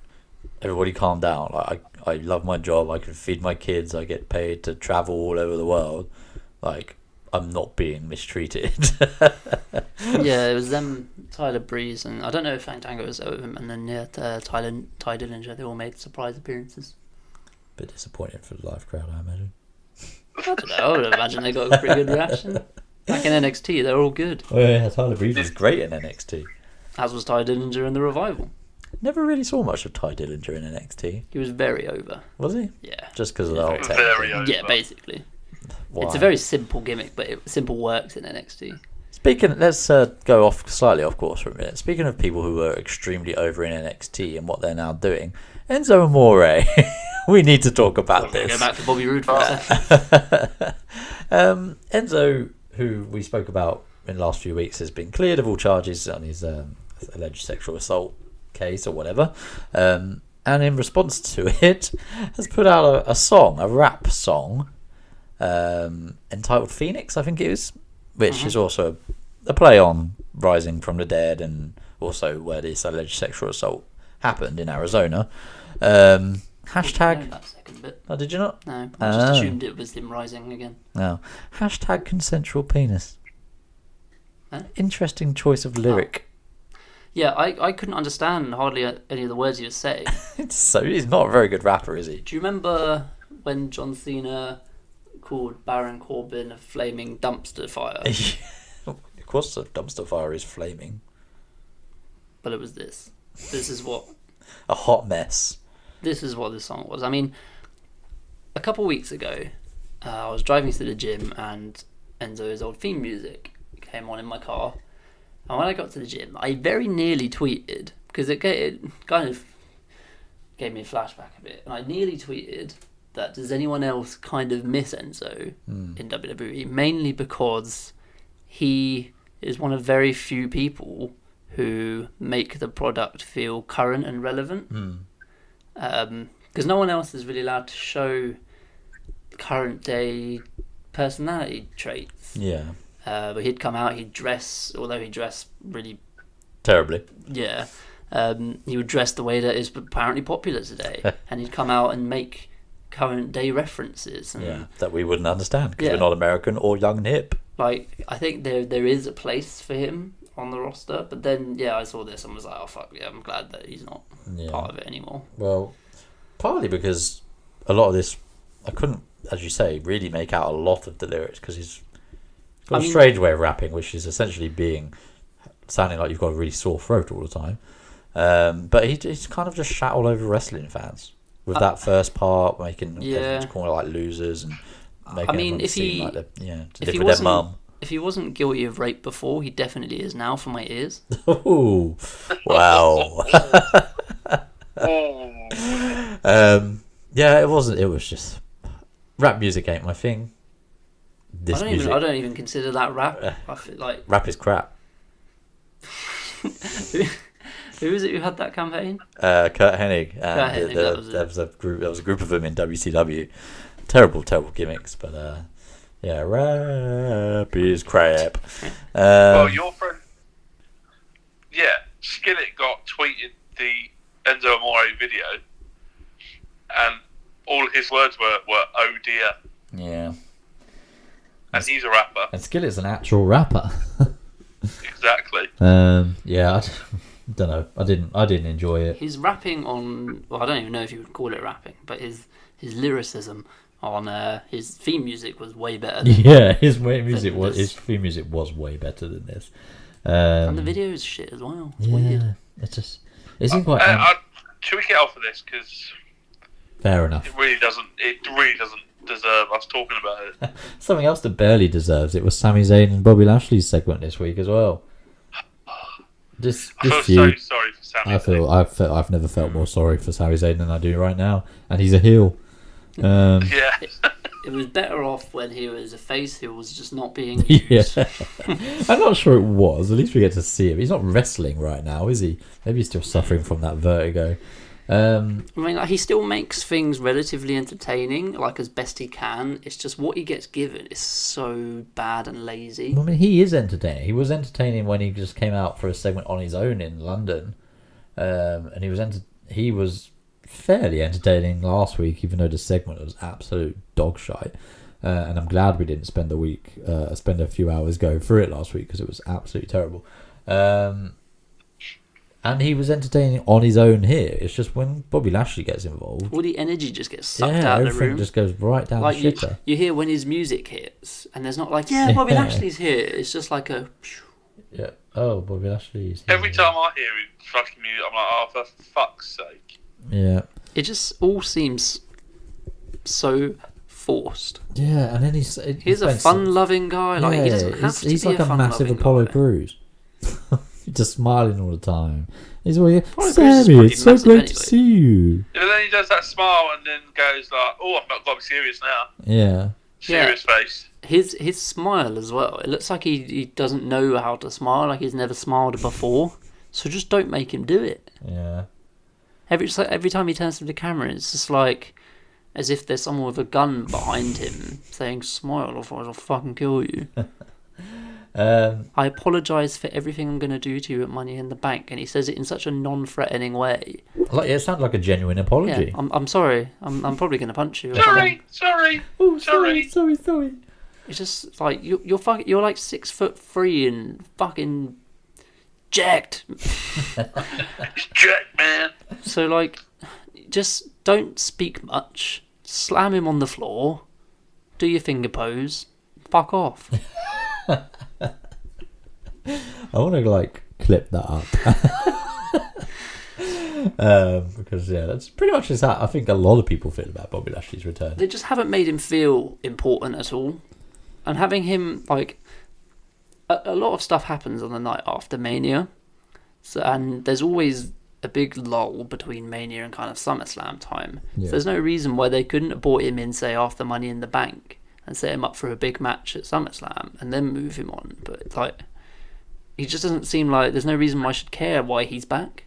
B: everybody calm down. Like, I love my job. I can feed my kids. I get paid to travel all over the world. Like, I'm not being mistreated.
C: Yeah, it was them, Tyler Breeze, and I don't know if Fandango was there with him, and then Ty Dillinger. They all made surprise appearances.
B: Bit disappointing for the live crowd, I imagine.
C: I don't know. I would imagine they got a pretty good reaction. Back in NXT, they're all good.
B: Oh yeah, Tyler Breeze was great in NXT.
C: As was Ty Dillinger in the Revival.
B: Never really saw much of Ty Dillinger in NXT.
C: He was very over.
B: Was he?
C: Yeah.
B: Just because of the whole tech
D: Very
B: thing.
D: over.
C: Yeah, basically.
B: Why?
C: It's a very simple gimmick, but simple works in NXT.
B: Speaking, let's go slightly off course for a minute. Speaking of people who were extremely over in NXT and what they're now doing, Enzo Amore. We need to talk about this.
C: Go back to Bobby Roode for a second.
B: Enzo, who we spoke about in the last few weeks, has been cleared of all charges on his alleged sexual assault case or whatever. And in response to it, has put out a song, a rap song, entitled Phoenix, I think it is, which is also a play on Rising from the Dead and also where this alleged sexual assault happened in Arizona. Hashtag.
C: No, that second bit.
B: Oh, did you not?
C: No, I just assumed it was him rising again.
B: No. Hashtag consensual penis.
C: Huh?
B: Interesting choice of lyric.
C: Yeah, I couldn't understand hardly any of the words he was saying.
B: So he's not a very good rapper, is he?
C: Do you remember when John Cena called Baron Corbin a flaming dumpster fire?
B: Of course, the dumpster fire is flaming.
C: But it was this. This is what.
B: A hot mess.
C: This is what this song was. I mean, a couple weeks ago, I was driving to the gym and Enzo's old theme music came on in my car. And when I got to the gym, I very nearly tweeted, because it kind of gave me a flashback a bit, and I nearly tweeted that does anyone else kind of miss Enzo in WWE? Mainly because he is one of very few people who make the product feel current and relevant. Because no one else is really allowed to show current day personality traits.
B: Yeah.
C: But he'd come out, he'd dress, although he dressed really...
B: Terribly.
C: Yeah. He would dress the way that is apparently popular today. And he'd come out and make current day references. And,
B: Yeah, that we wouldn't understand because
C: Yeah.
B: we're not American or young and hip.
C: like, I think there is a place for him on the roster. But then, yeah, I saw this and was like, oh, fuck, yeah, I'm glad that he's not part of it anymore.
B: Well, partly because a lot of this, I couldn't, as you say, really make out a lot of the lyrics because he's got a strange way of rapping, which is essentially sounding like you've got a really sore throat all the time. But he's kind of just shat all over wrestling fans with that first part, making everyone call like losers and making everyone seem like to live with their mum.
C: If he wasn't guilty of rape before, he definitely is now for my ears.
B: Ooh, wow. Yeah, it wasn't. It was just rap music ain't my thing. I
C: don't even consider that rap. I feel like
B: rap is crap.
C: Who was it who had that campaign?
B: Kurt Hennig. There was a group of them in WCW. Terrible gimmicks, but yeah, rap is crap.
D: Well, your friend, Skillet got tweeted the Enzo Amore video, and all his words were "oh dear,"
B: Yeah.
D: and he's a rapper.
B: And Skillet's an actual rapper.
D: Exactly.
B: Yeah, I don't know. I didn't enjoy it.
C: His rapping on, well, I don't even know if you would call it rapping, but his lyricism on his theme music was way better.
B: Yeah, his theme music was way better than this.
C: And the video is shit as well. It's
B: yeah,
C: weird.
B: it seemed quite.
D: Should we get off of this? Because
B: Fair enough.
D: it really doesn't deserve us talking about it.
B: Something else that barely deserves it was Sami Zayn and Bobby Lashley's segment this week as well.
D: I feel so sorry for Sami.
B: I've never felt more sorry for Sami Zayn than I do right now, and he's a heel.
D: Yeah.
C: It was better off when he was a face who was just not being used.
B: Yeah. I'm not sure it was. At least we get to see him. He's not wrestling right now, is he? Maybe he's still suffering from that vertigo.
C: I mean, like, he still makes things relatively entertaining, like as best he can. It's just what he gets given is so bad and lazy.
B: I mean, he is entertaining. He was entertaining when he just came out for a segment on his own in London, and he was fairly entertaining last week, even though the segment was absolute dog shite. And I'm glad we didn't spend a few hours going through it last week because it was absolutely terrible. And he was entertaining on his own here. It's just when Bobby Lashley gets involved,
C: All the energy just gets sucked out of the
B: everything
C: room.
B: just goes right down
C: Like
B: the shitter.
C: you hear when his music hits, and there's not like, yeah, Bobby Lashley's here. It's just like a.
B: Yeah. Oh, Bobby Lashley's here.
D: Every time I hear his fucking music, I'm like, oh, for fuck's sake.
B: Yeah.
C: It just all seems so forced.
B: Yeah, and then he's
C: a fun-loving guy. Like, he doesn't have to
B: he's
C: be
B: like a massive
C: fun-loving
B: Apollo
C: guy.
B: Crews. Just smiling all the time. He's all here.
C: Apollo Crews is
B: Sammy,
C: pretty
B: it's so
C: massive
B: great
C: anyway.
B: to see you.
D: And then he does that smile and then goes like, oh, I've not got to be serious now.
B: Yeah.
D: Serious face.
C: His smile as well. It looks like he doesn't know how to smile. Like he's never smiled before. So just don't make him do it.
B: Yeah.
C: Every time he turns to the camera, it's just like as if there's someone with a gun behind him saying, "Smile, otherwise I'll fucking kill you." I apologise for everything I'm going to do to you at Money in the Bank, and he says it in such a non-threatening way.
B: Like, it sounds like a genuine apology.
C: Yeah, I'm sorry. I'm probably going to punch you.
D: Sorry.
B: Oh,
D: Sorry.
B: sorry.
C: It's just like you're like 6'3" and fucking jacked.
D: It's Jack, man.
C: So like, just don't speak much. Slam him on the floor. Do your finger pose. Fuck off.
B: I want to like clip that up. Because that's pretty much just how I think a lot of people feel about Bobby Lashley's return.
C: They just haven't made him feel important at all. And having him, like, a lot of stuff happens on the night after Mania. So, and there's always a big lull between Mania and kind of SummerSlam time.
B: Yeah.
C: So there's no reason why they couldn't have brought him in, say, after Money in the Bank and set him up for a big match at SummerSlam and then move him on. But, like, he just doesn't seem like there's no reason why I should care why he's back.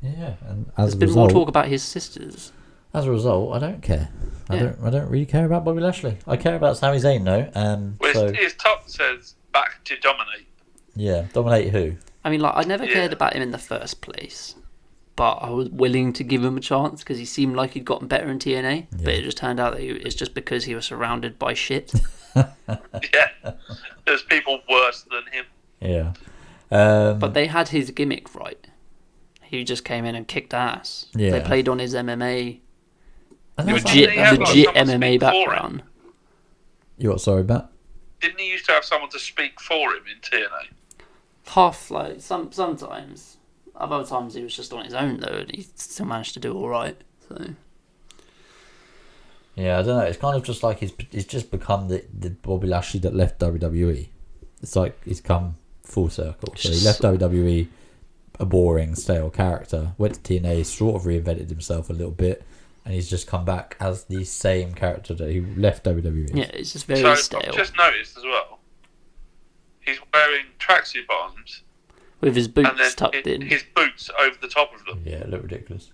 B: Yeah, and
C: There's been more talk about his sisters.
B: As a result, I don't care.
C: Yeah.
B: I don't really care about Bobby Lashley. I care about Sami Zayn though, and
D: Well,
B: so
D: his top says back to dominate.
B: yeah, dominate who?
C: I mean, like, I never cared about him in the first place, but I was willing to give him a chance because he seemed like he'd gotten better in TNA.
B: Yeah.
C: But it just turned out that it's just because he was surrounded by shit.
D: Yeah. There's people worse than him.
B: Yeah,
C: But they had his gimmick right. He just came in and kicked ass.
B: Yeah.
C: They played on his MMA,
B: and that's
D: Didn't he have, like,
C: legit
D: someone
C: MMA
D: speak for him?
C: background.
B: You what? Sorry, Matt.
D: Didn't he used to have someone to speak for him in TNA?
C: Half, like, sometimes. Other times he was just on his own, though, and he still managed to do all right. So.
B: Yeah, I don't know. It's kind of just like he's just become the Bobby Lashley that left WWE. It's like he's come full circle. So he left WWE, a boring, stale character, went to TNA, sort of reinvented himself a little bit, and he's just come back as the same character that he left WWE.
C: Yeah, it's just very
D: So
C: stale.
D: I've just noticed as well, he's wearing tracksuit bottoms
C: With his
D: and
C: boots
D: then
C: tucked in.
D: his boots over the top of them.
B: Yeah, it looked ridiculous.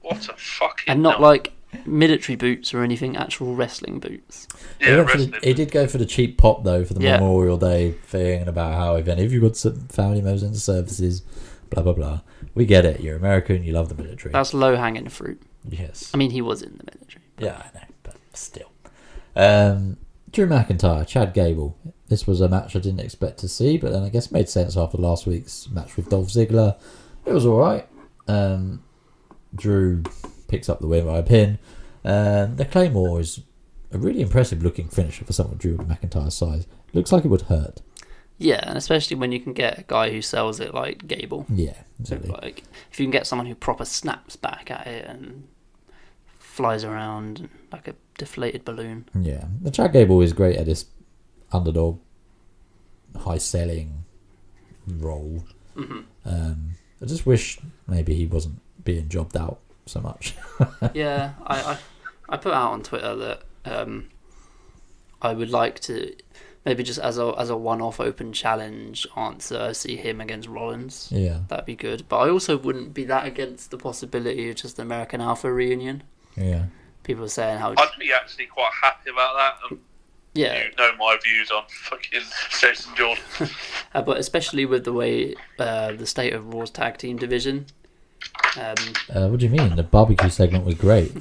D: What a fucking
C: And not
D: knob.
C: like military boots or anything, actual wrestling boots.
D: Yeah,
B: He
D: wrestling.
B: did go for the cheap pop though for the
C: Yeah.
B: Memorial Day thing, and about how if any of you got some family members in the services, blah blah blah. We get it. You're American. You love the military.
C: That's low hanging fruit.
B: Yes.
C: I mean, he was in the military.
B: Yeah, I know, but still. Drew McIntyre, Chad Gable. This was a match I didn't expect to see, but then I guess made sense after last week's match with Dolph Ziggler. It was alright. Drew picks up the win by a pin. The Claymore is a really impressive looking finisher for someone Drew McIntyre's size. Looks like it would hurt.
C: Yeah, and especially when you can get a guy who sells it like Gable.
B: Yeah, exactly.
C: Like, if you can get someone who proper snaps back at it and flies around like a deflated balloon.
B: Yeah, the Chad Gable is great at this underdog, high selling role. I just wish maybe he wasn't being jobbed out so much.
C: Yeah, I put out on Twitter that I would like to maybe just as a one-off open challenge answer see him against Rollins.
B: Yeah,
C: that'd be good. But I also wouldn't be that against the possibility of just the American Alpha reunion.
B: Yeah,
C: people are saying how
D: I'd be actually quite happy about that.
C: Yeah,
D: you know my views on fucking Jason Jordan.
C: But especially with the way the state of Raw's tag team division.
B: what do you mean? The barbecue segment was great.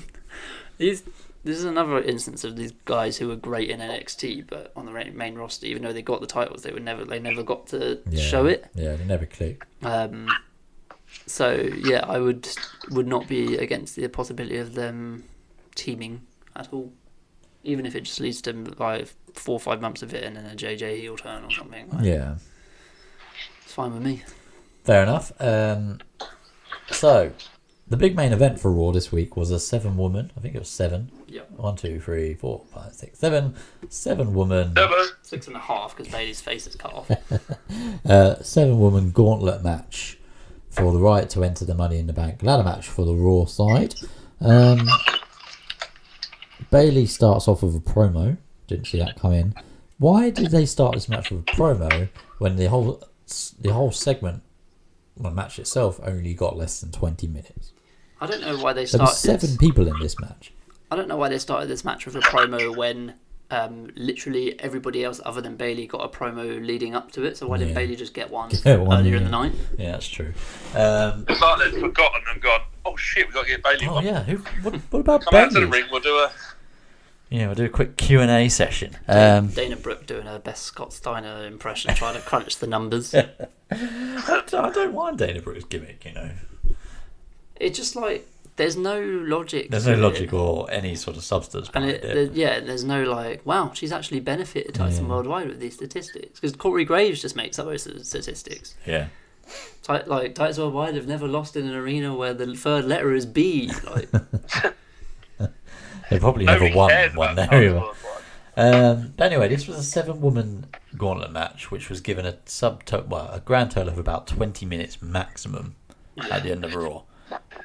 C: This is another instance of these guys who were great in NXT, but on the main roster, even though they got the titles, they never got to show it.
B: Yeah, they never clicked.
C: So yeah, I would not be against the possibility of them teaming at all, even if it just leads to like 4 or 5 months of it and then a JJ heel turn or something. Like,
B: Yeah,
C: it's fine with me.
B: fair enough. So the big main event for Raw this week was a 7-woman. I think it was 7.
C: Yep.
B: 1, 2, 3, 4, 5, 6, 7. 7-woman.
C: 6.5 because Bailey's face is cut off.
B: 7-woman gauntlet match for the right to enter the Money in the Bank ladder match for the Raw side. Bailey starts off with a promo. Didn't see that come in. Why did they start this match with a promo when the whole segment, the match itself, only got less than 20 minutes?
C: I don't know why they
B: There were
C: started
B: 7 people in this match.
C: I don't know why they started this match with a promo when literally everybody else other than Bailey got a promo leading up to it. So why didn't Bailey just get one earlier in the night?
B: Yeah, that's true.
D: It's like they've forgotten and gone, oh shit, we've got to get Bailey
B: Oh
D: one.
B: yeah, what about
D: Come out to
B: Bailey?
D: the ring, we'll do a...
B: Yeah, we'll do a quick Q&A session.
C: Dana Brooke doing her best Scott Steiner impression, trying to crunch the numbers.
B: I don't mind Dana Brooke's gimmick, you know.
C: It's just like there's no logic.
B: There's no logic or any sort of substance behind it.
C: There's no like, wow, she's actually benefited Tyson Worldwide with these statistics because Corey Graves just makes up those statistics.
B: Yeah.
C: Like Tyson Worldwide have never lost in an arena where the third letter is B. Like.
B: They probably never
D: Nobody
B: won
D: cares
B: one
D: about
B: there.
D: Tyson
B: But anyway, this was a 7-woman gauntlet match, which was given a grand total of about 20 minutes maximum at the end of Raw.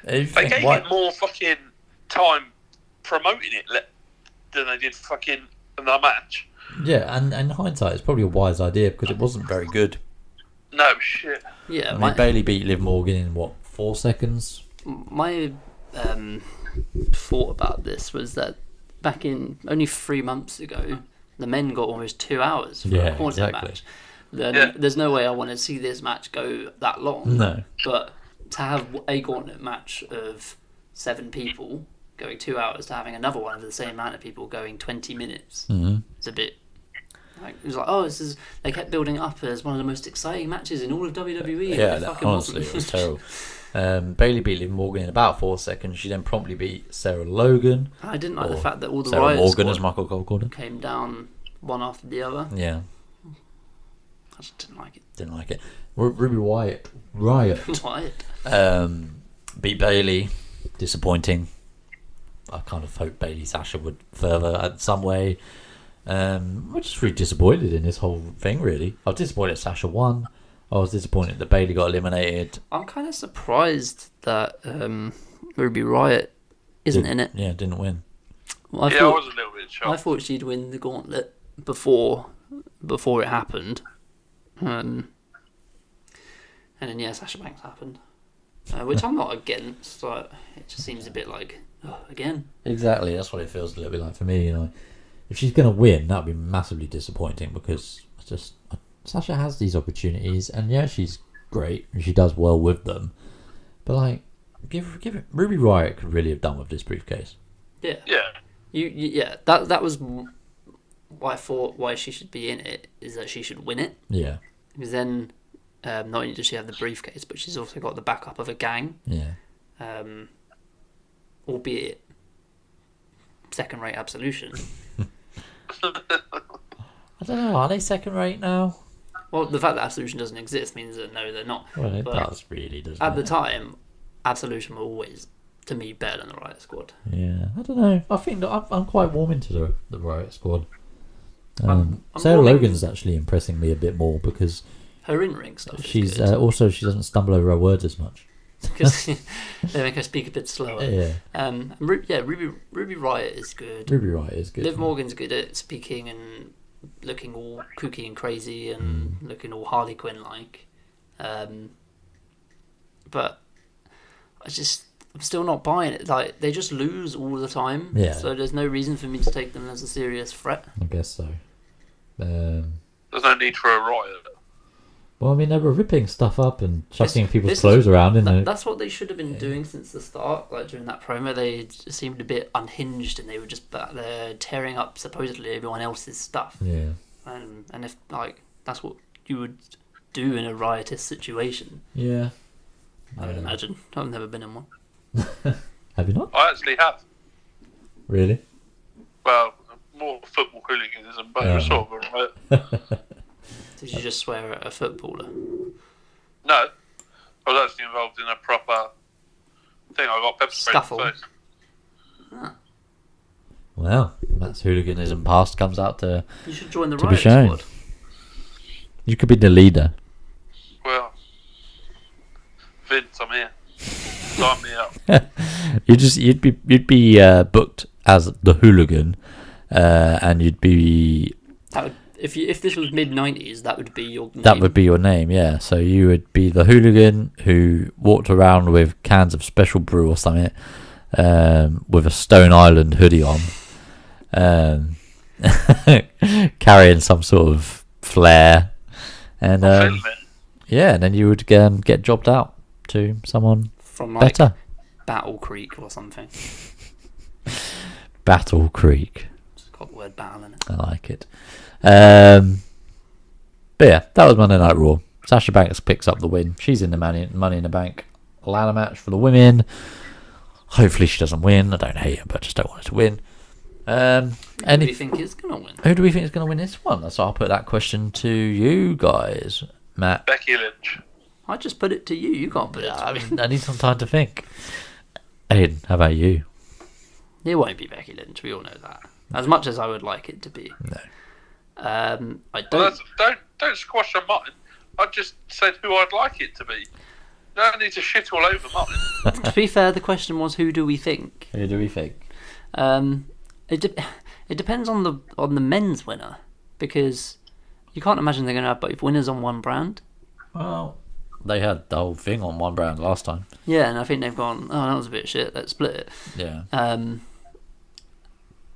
D: They gave it more fucking time promoting it than they did fucking the match.
B: Yeah, and in hindsight, it's probably a wise idea because it wasn't very good.
D: No shit.
C: Yeah,
B: I mean, Bailey beat Liv Morgan in 4 seconds?
C: My thought about this was that back in only 3 months ago, the men got almost 2 hours for a gauntlet match. There's no way I want to see this match go that long.
B: No.
C: But to have a gauntlet match of 7 people going 2 hours to having another one of the same amount of people going 20 minutes, it's a bit. It was like, they kept building it up as one of the most exciting matches in all of WWE.
B: Yeah, honestly, it was terrible. Bailey beat Liv Morgan in about 4 seconds. She then promptly beat Sarah Logan.
C: I didn't like the fact that all the
B: Sarah
C: Riot
B: Morgan,
C: Squad
B: as Michael Cole called her,
C: came down one after the other.
B: Yeah.
C: I just didn't like it.
B: Didn't like it. Ruby Riot beat Bailey. Disappointing. I kind of hoped Bailey Sasha would further in some way. I'm just really disappointed in this whole thing, really. I was disappointed Sasha won. I was disappointed that Bailey got eliminated.
C: I'm kind of surprised that Ruby Riot isn't in it.
B: Yeah, didn't win.
C: Well,
D: I was a little bit shocked.
C: I thought she'd win the gauntlet before it happened. And then Sasha Banks happened, which I'm not against. Like, it just seems a bit like again.
B: Exactly, that's what it feels a little bit like for me. You know, if she's gonna win, that'd be massively disappointing because Sasha has these opportunities, and she's great and she does well with them. But like, Give it. Ruby Riott could really have done with this briefcase.
C: Yeah.
D: Yeah.
C: That was why I thought why she should be in it is that she should win it.
B: Yeah.
C: Because then, not only does she have the briefcase, but she's also got the backup of a gang.
B: Yeah.
C: Albeit second-rate Absolution.
B: I don't know. Are they second rate now?
C: Well, the fact that Absolution doesn't exist means that no, they're not.
B: Well, it
C: But
B: does really, doesn't
C: at
B: it?
C: the time, Absolution were always, to me, better than the Riot Squad.
B: Yeah, I don't know. I think that I'm quite warm into the Riot Squad.
C: I'm
B: Sarah
C: warming-
B: Logan's actually impressing me a bit more because
C: Her in-ring stuff.
B: she's
C: is good.
B: also she doesn't stumble over her words as much.
C: Because they make her speak a bit slower.
B: Yeah,
C: Ruby Riott is good.
B: Ruby Riott is good.
C: Liv Morgan's good at speaking and looking all kooky and crazy and looking all Harley Quinn like. But I'm still not buying it. Like, they just lose all the time.
B: Yeah.
C: So there's no reason for me to take them as a serious threat.
B: I guess so.
D: There's no need for a riot.
B: Well, I mean, they were ripping stuff up and chucking
C: This
B: people's
C: is-
B: clothes around, and
C: That's what they should have been doing since the start. Like, during that promo, they just seemed a bit unhinged and they were just back there tearing up supposedly everyone else's stuff.
B: yeah.
C: And if, like, that's what you would do in a riotous situation,
B: Yeah.
C: I would imagine. I've never been in one.
B: Have you not?
D: I actually have.
B: Really?
D: Well, more football hooliganism, but it was sort of a riot.
C: Did you just swear at a footballer?
D: No, I was actually involved in a proper thing. I got pepper sprayed in
C: Scuffle.
D: the face.
B: Well, that's hooliganism past comes out to...
C: You should join the
B: To be
C: riot
B: shown.
C: squad.
B: You could be the leader.
D: Well, Vince, I'm here. Sign me up.
B: You'd be booked as the hooligan, and you'd be...
C: That would, if this was mid-90s, that would be your name.
B: That would be your name, yeah. So you would be the hooligan who walked around with cans of special brew or something, with a Stone Island hoodie on, carrying some sort of flair, and
D: Film it.
B: yeah, and then you would get jobbed out to someone
C: from like
B: better.
C: Battle Creek or something.
B: Battle Creek,
C: It's got the word battle in it.
B: I like it. But yeah, that was Monday Night Raw. Sasha Banks picks up the win. She's in the Money in the Bank ladder match for the women. Hopefully she doesn't win. I don't hate her, but I just don't want her to win.
C: Who do you think is going to win?
B: Who do we think is going to win this one? So I'll put that question to you guys, Matt.
D: Becky Lynch.
C: I just put it to you. You can't put it to me.
B: I need some time to think. Aiden, how about you?
C: It won't be Becky Lynch. We all know that. As much as I would like it to be.
B: No.
C: I
D: Well,
C: don't.
D: don't squash your mine. I just said who I'd like it to be. You don't need to shit all over mine.
C: To be fair, the question was, who do we think?
B: Who do we think?
C: It depends on the men's winner, because you can't imagine they're going to have both winners on one brand.
B: Well, they had the whole thing on one brand last time.
C: Yeah, and I think they've gone, oh, that was a bit shit, let's split it.
B: Yeah.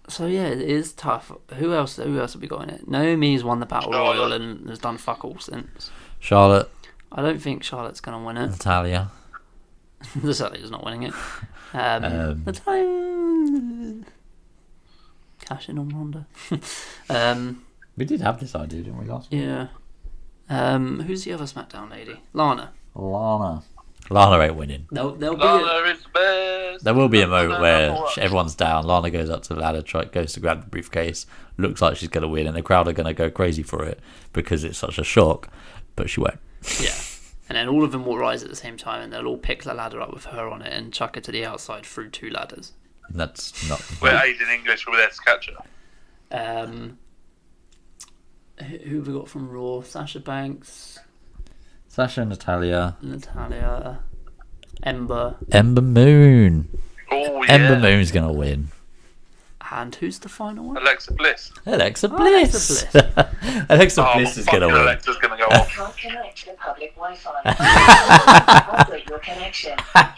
C: So yeah, it is tough. Who else have we got in it? Naomi's won the Battle Royal and has done fuck all since.
B: Charlotte,
C: I don't think Charlotte's going to win it.
B: Natalia.
C: Natalia's not winning it. Natalia... Cash in on Ronda.
B: We did have this idea, didn't we, last week?
C: Yeah. Who's the other SmackDown lady? Lana.
B: Lana ain't winning.
C: There'll be
D: Lana is the best.
B: There will be a moment where everyone's down. Lana goes up to the ladder, goes to grab the briefcase, looks like she's going to win, and the crowd are going to go crazy for it because it's such a shock, but she won't.
C: Yeah. And then all of them will rise at the same time, and they'll all pick the ladder up with her on it and chuck her to the outside through two ladders.
B: That's not...
D: We're Aiden English, we're there to catch her.
C: Who have we got from Raw? Sasha Banks,
B: Sasha, Natalia,
C: Ember,
B: Moon.
D: Oh, yeah.
B: Ember Moon's going to win.
C: and who's the final one?
D: Alexa Bliss.
B: Alexa
C: Oh,
B: Bliss.
C: Alexa
B: Alexa
D: Oh,
B: Bliss is going to
D: fucking
B: win.
D: Alexa's going to go off.
F: Can't connect to public Wi-Fi. Operate your connection.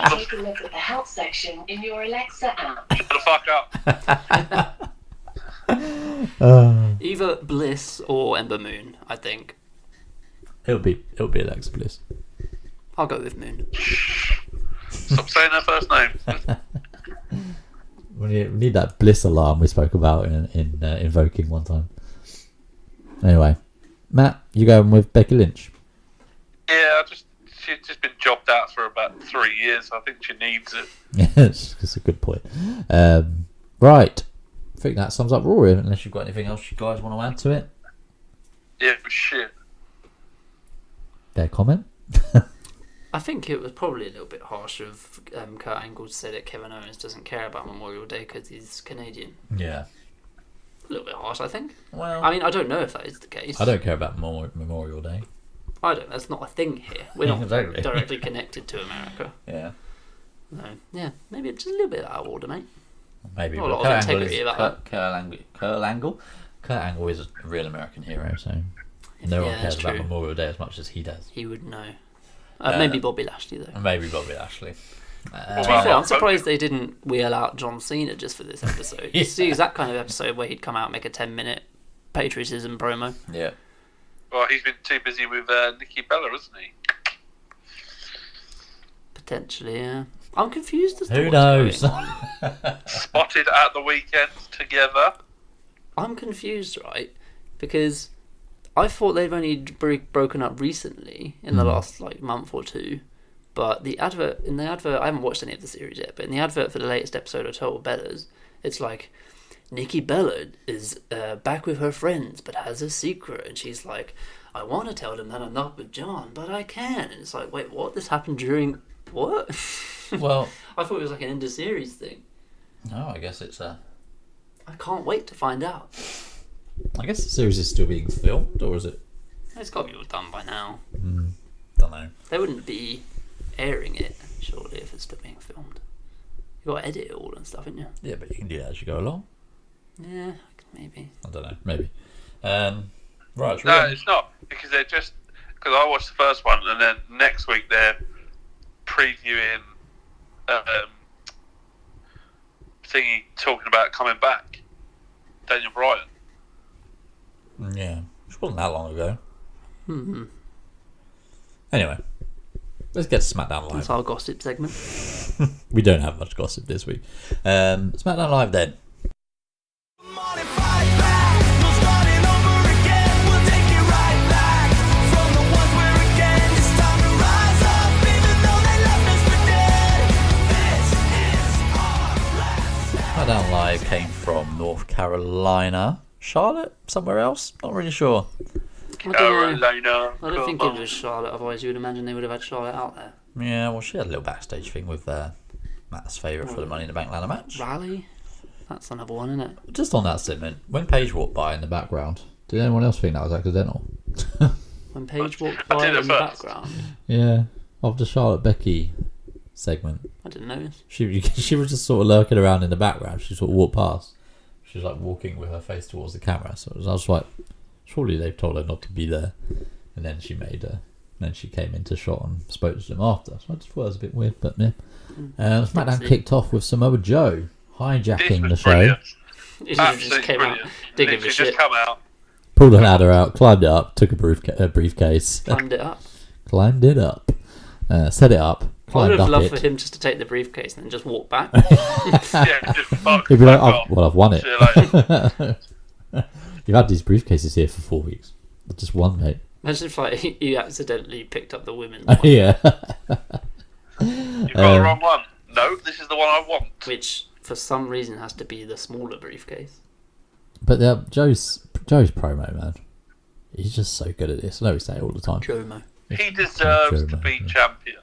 F: Take a look at the help section in your Alexa app.
D: Shut the fuck up.
C: Either Bliss or Ember Moon, I think.
B: It'll be Alexa Bliss.
C: I'll go with Moon.
D: Stop saying her first name.
B: We need that bliss alarm we spoke about in Invoking one time. Anyway, Matt, you going with Becky Lynch?
D: Yeah, she's just been jobbed out for about 3 years. I think she needs it.
B: Yes, that's a good point. Right, I think that sums up Raw. Unless you've got anything else you guys want to add to it.
D: Yeah, shit.
B: Their comment.
C: I think it was probably a little bit harsh of Kurt Angle to say that Kevin Owens doesn't care about Memorial Day because he's Canadian.
B: Yeah.
C: A little bit harsh, I think.
B: Well,
C: I mean, I don't know if that is the case.
B: I don't care about Memorial Day.
C: I don't. That's not a thing here. We're not
B: Exactly.
C: directly connected to America.
B: Yeah.
C: No. Yeah, maybe it's just a little bit out of order, mate.
B: Maybe.
C: Not a
B: But
C: lot of
B: Kurt Angle
C: integrity
B: is
C: about
B: Kurt Angle. Kurt Angle is a real American hero, so no one
C: Yeah,
B: cares
C: that's
B: about
C: true.
B: Memorial Day as much as he does.
C: He would know. Maybe Bobby Lashley, though.
B: Maybe Bobby Lashley.
C: To be fair, I'm surprised they didn't wheel out John Cena just for this episode.
B: Yeah.
C: It's the exact kind of episode where he'd come out and make a 10-minute patriotism promo.
B: Yeah.
D: Well, he's been too busy with Nikki Bella, hasn't he?
C: Potentially, yeah. I'm confused as to
B: Who
C: what's
B: knows?
C: going on.
D: Spotted at the weekend together.
C: I'm confused, right? Because I thought they've only broken up recently in the last month or two. But in the advert, I haven't watched any of the series yet, but in the advert for the latest episode of Total Bellas, it's like, Nikki Bella is back with her friends, but has a secret. And she's like, I want to tell them that I'm not with John, but I can't. And it's like, wait, what? This happened during... What?
B: Well,
C: I thought it was like an end-of-series thing.
B: no, I guess it's a...
C: I can't wait to find out.
B: I guess the series is still being filmed, or is it?
C: It's got to be all done by now.
B: Don't know.
C: They wouldn't be airing it, surely, if it's still being filmed. You got to edit it all and stuff, haven't you?
B: Yeah, but you can do that as you go along.
C: Yeah, maybe.
B: I don't know. Maybe. Right.
D: No, it's not, because they're just... Because I watched the first one, and then next week they're previewing thingy talking about coming back. Daniel Bryan.
B: Yeah, which wasn't that long ago.
C: Mm-hmm.
B: Anyway, let's get to SmackDown Live.
C: That's our gossip segment.
B: We don't have much gossip this week. SmackDown Live then. SmackDown Live came from North Carolina. Charlotte? Somewhere else? Not really sure.
C: I don't
D: Carolina.
C: I don't think it was Charlotte, otherwise you would imagine they would have had Charlotte out there.
B: Yeah, well, she had a little backstage thing with Matt's favourite for the Money in the Bank ladder match.
C: Rally? That's another one, isn't it?
B: Just on that statement, when Paige walked by in the background, did anyone else think that was accidental?
C: When Paige walked
D: I
C: by
D: did
C: in
D: at
C: the
D: first.
C: background.
B: Yeah, of the Charlotte Becky segment.
C: I didn't notice.
B: She was just sort of lurking around in the background. She sort of walked past. She was like walking with her face towards the camera. So I was like, surely they've told her not to be there. And then she then she came into shot and spoke to them after. So I just thought it was a bit weird, but yeah. SmackDown kicked off with Samoa Joe hijacking the show.
D: Brilliant.
C: He just
D: Absolutely
C: came
D: brilliant.
C: out. Didn't give a
D: Literally
C: shit.
D: just come out.
B: Pulled a ladder out, climbed it up, took a briefcase,
C: Climbed it up.
B: climbed it up, set it up,
C: I would
B: climbed
C: have
B: up
C: loved
B: it.
C: for him just to take the briefcase and then just walk back.
D: Yeah, just fuck.
B: He'd be like,
D: off.
B: well, I've won it.
D: See you later.
B: You've had these briefcases here for 4 weeks. Just one, mate.
C: Imagine if like you accidentally picked up the women's
B: Oh,
C: one,
B: yeah.
D: You've got the wrong one. No, this is the one I want.
C: which for some reason has to be the smaller briefcase.
B: But Joe's promo, man. He's just so good at this. I know we say it all the time.
C: Jomo.
D: He deserves to be champion.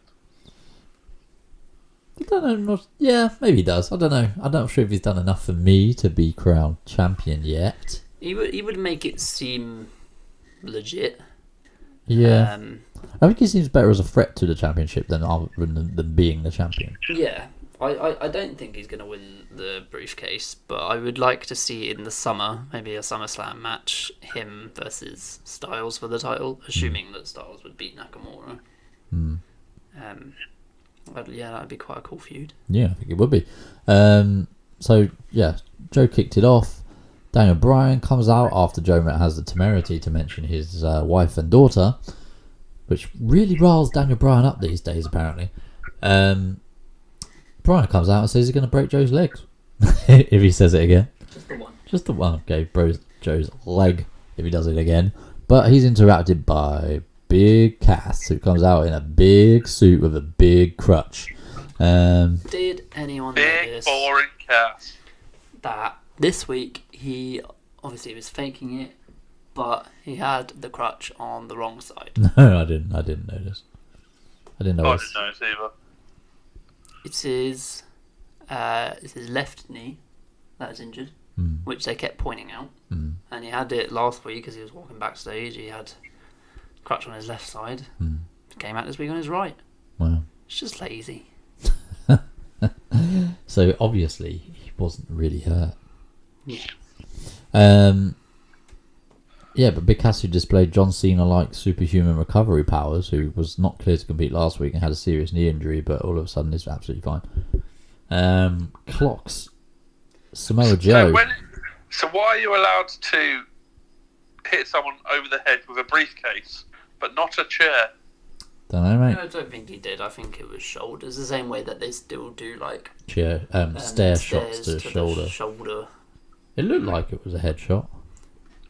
B: I don't know. Yeah, maybe he does. I don't know. I'm not sure if he's done enough for me to be crowned champion yet.
C: He would make it seem legit.
B: Yeah. I think he seems better as a threat to the championship than being the champion.
C: Yeah. I don't think he's going to win the briefcase, but I would like to see in the summer, maybe a SummerSlam match, him versus Styles for the title, assuming that Styles would beat Nakamura. Yeah, that would be quite a cool feud.
B: Yeah, I think it would be. So, yeah, Joe kicked it off. Daniel Bryan comes out after Joe has the temerity to mention his wife and daughter, which really riles Daniel Bryan up these days, apparently. Brian comes out and says he's going to break Joe's legs. If he says it again.
C: Just the one.
B: Just the one. Okay, Joe's leg if he does it again. But he's interrupted by Big Cass, who comes out in a big suit with a big crutch.
C: Did anyone notice
D: boring Cass
C: that this week he obviously was faking it, but he had the crutch on the wrong side?
B: No, I didn't notice. I didn't
D: I
B: notice.
D: didn't notice either.
C: It's his left knee that is injured, which they kept pointing out. And he had it last week as he was walking backstage. He had crutch on his left side. Came out this week on his right.
B: Wow.
C: It's just lazy.
B: So obviously he wasn't really hurt.
C: Yeah.
B: Yeah, but Big Cass, who displayed John Cena-like superhuman recovery powers, who was not clear to compete last week and had a serious knee injury, but all of a sudden is absolutely fine. Clocks Samoa Joe.
D: So why are you allowed to hit someone over the head with a briefcase, but not a chair?
B: Don't know, mate.
C: I don't think he did. I think it was shoulders. The same way that they still do like
B: Chair, stair shots to the shoulder.
C: Shoulder.
B: It looked like it was a headshot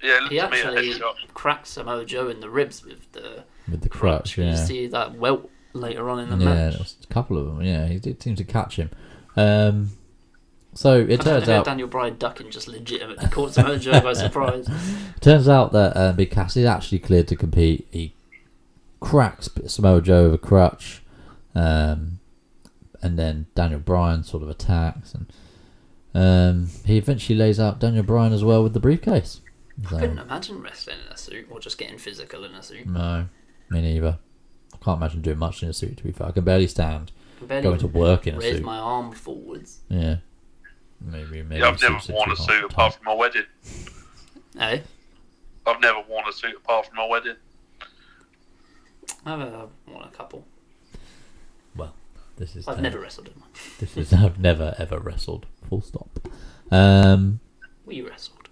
D: Yeah, it looked
C: He
D: to me a
C: actually
D: headshot.
C: cracked Samoa Joe in the ribs with the
B: with the crutch.
C: You
B: Yeah,
C: see that welt later on in the
B: yeah,
C: match.
B: there was a couple of them. Yeah, he did seem to catch him. So it
C: I don't
B: turns
C: know how
B: out.
C: Daniel Bryan ducking just legitimately caught Samoa Joe by surprise.
B: Turns out that Big Cass is actually cleared to compete. He cracks Samoa Joe with a crutch, and then Daniel Bryan sort of attacks, and he eventually lays out Daniel Bryan as well with the briefcase. So,
C: I couldn't imagine wrestling in a suit or just getting physical in a suit.
B: no, me neither. I can't imagine doing much in a suit, to be fair. I can barely stand
C: I barely
B: going to work in a
C: raise
B: suit.
C: my arm forwards.
B: Yeah. Maybe
D: Yeah, I've never
B: suits are
D: worn a
B: too
D: suit
B: hot.
D: apart from my wedding.
C: Hey,
D: I've never worn a suit apart from my wedding.
C: I've worn a couple.
B: Well, this is
C: I've never wrestled in one.
B: This is I've never ever wrestled. Full stop.
C: We wrestled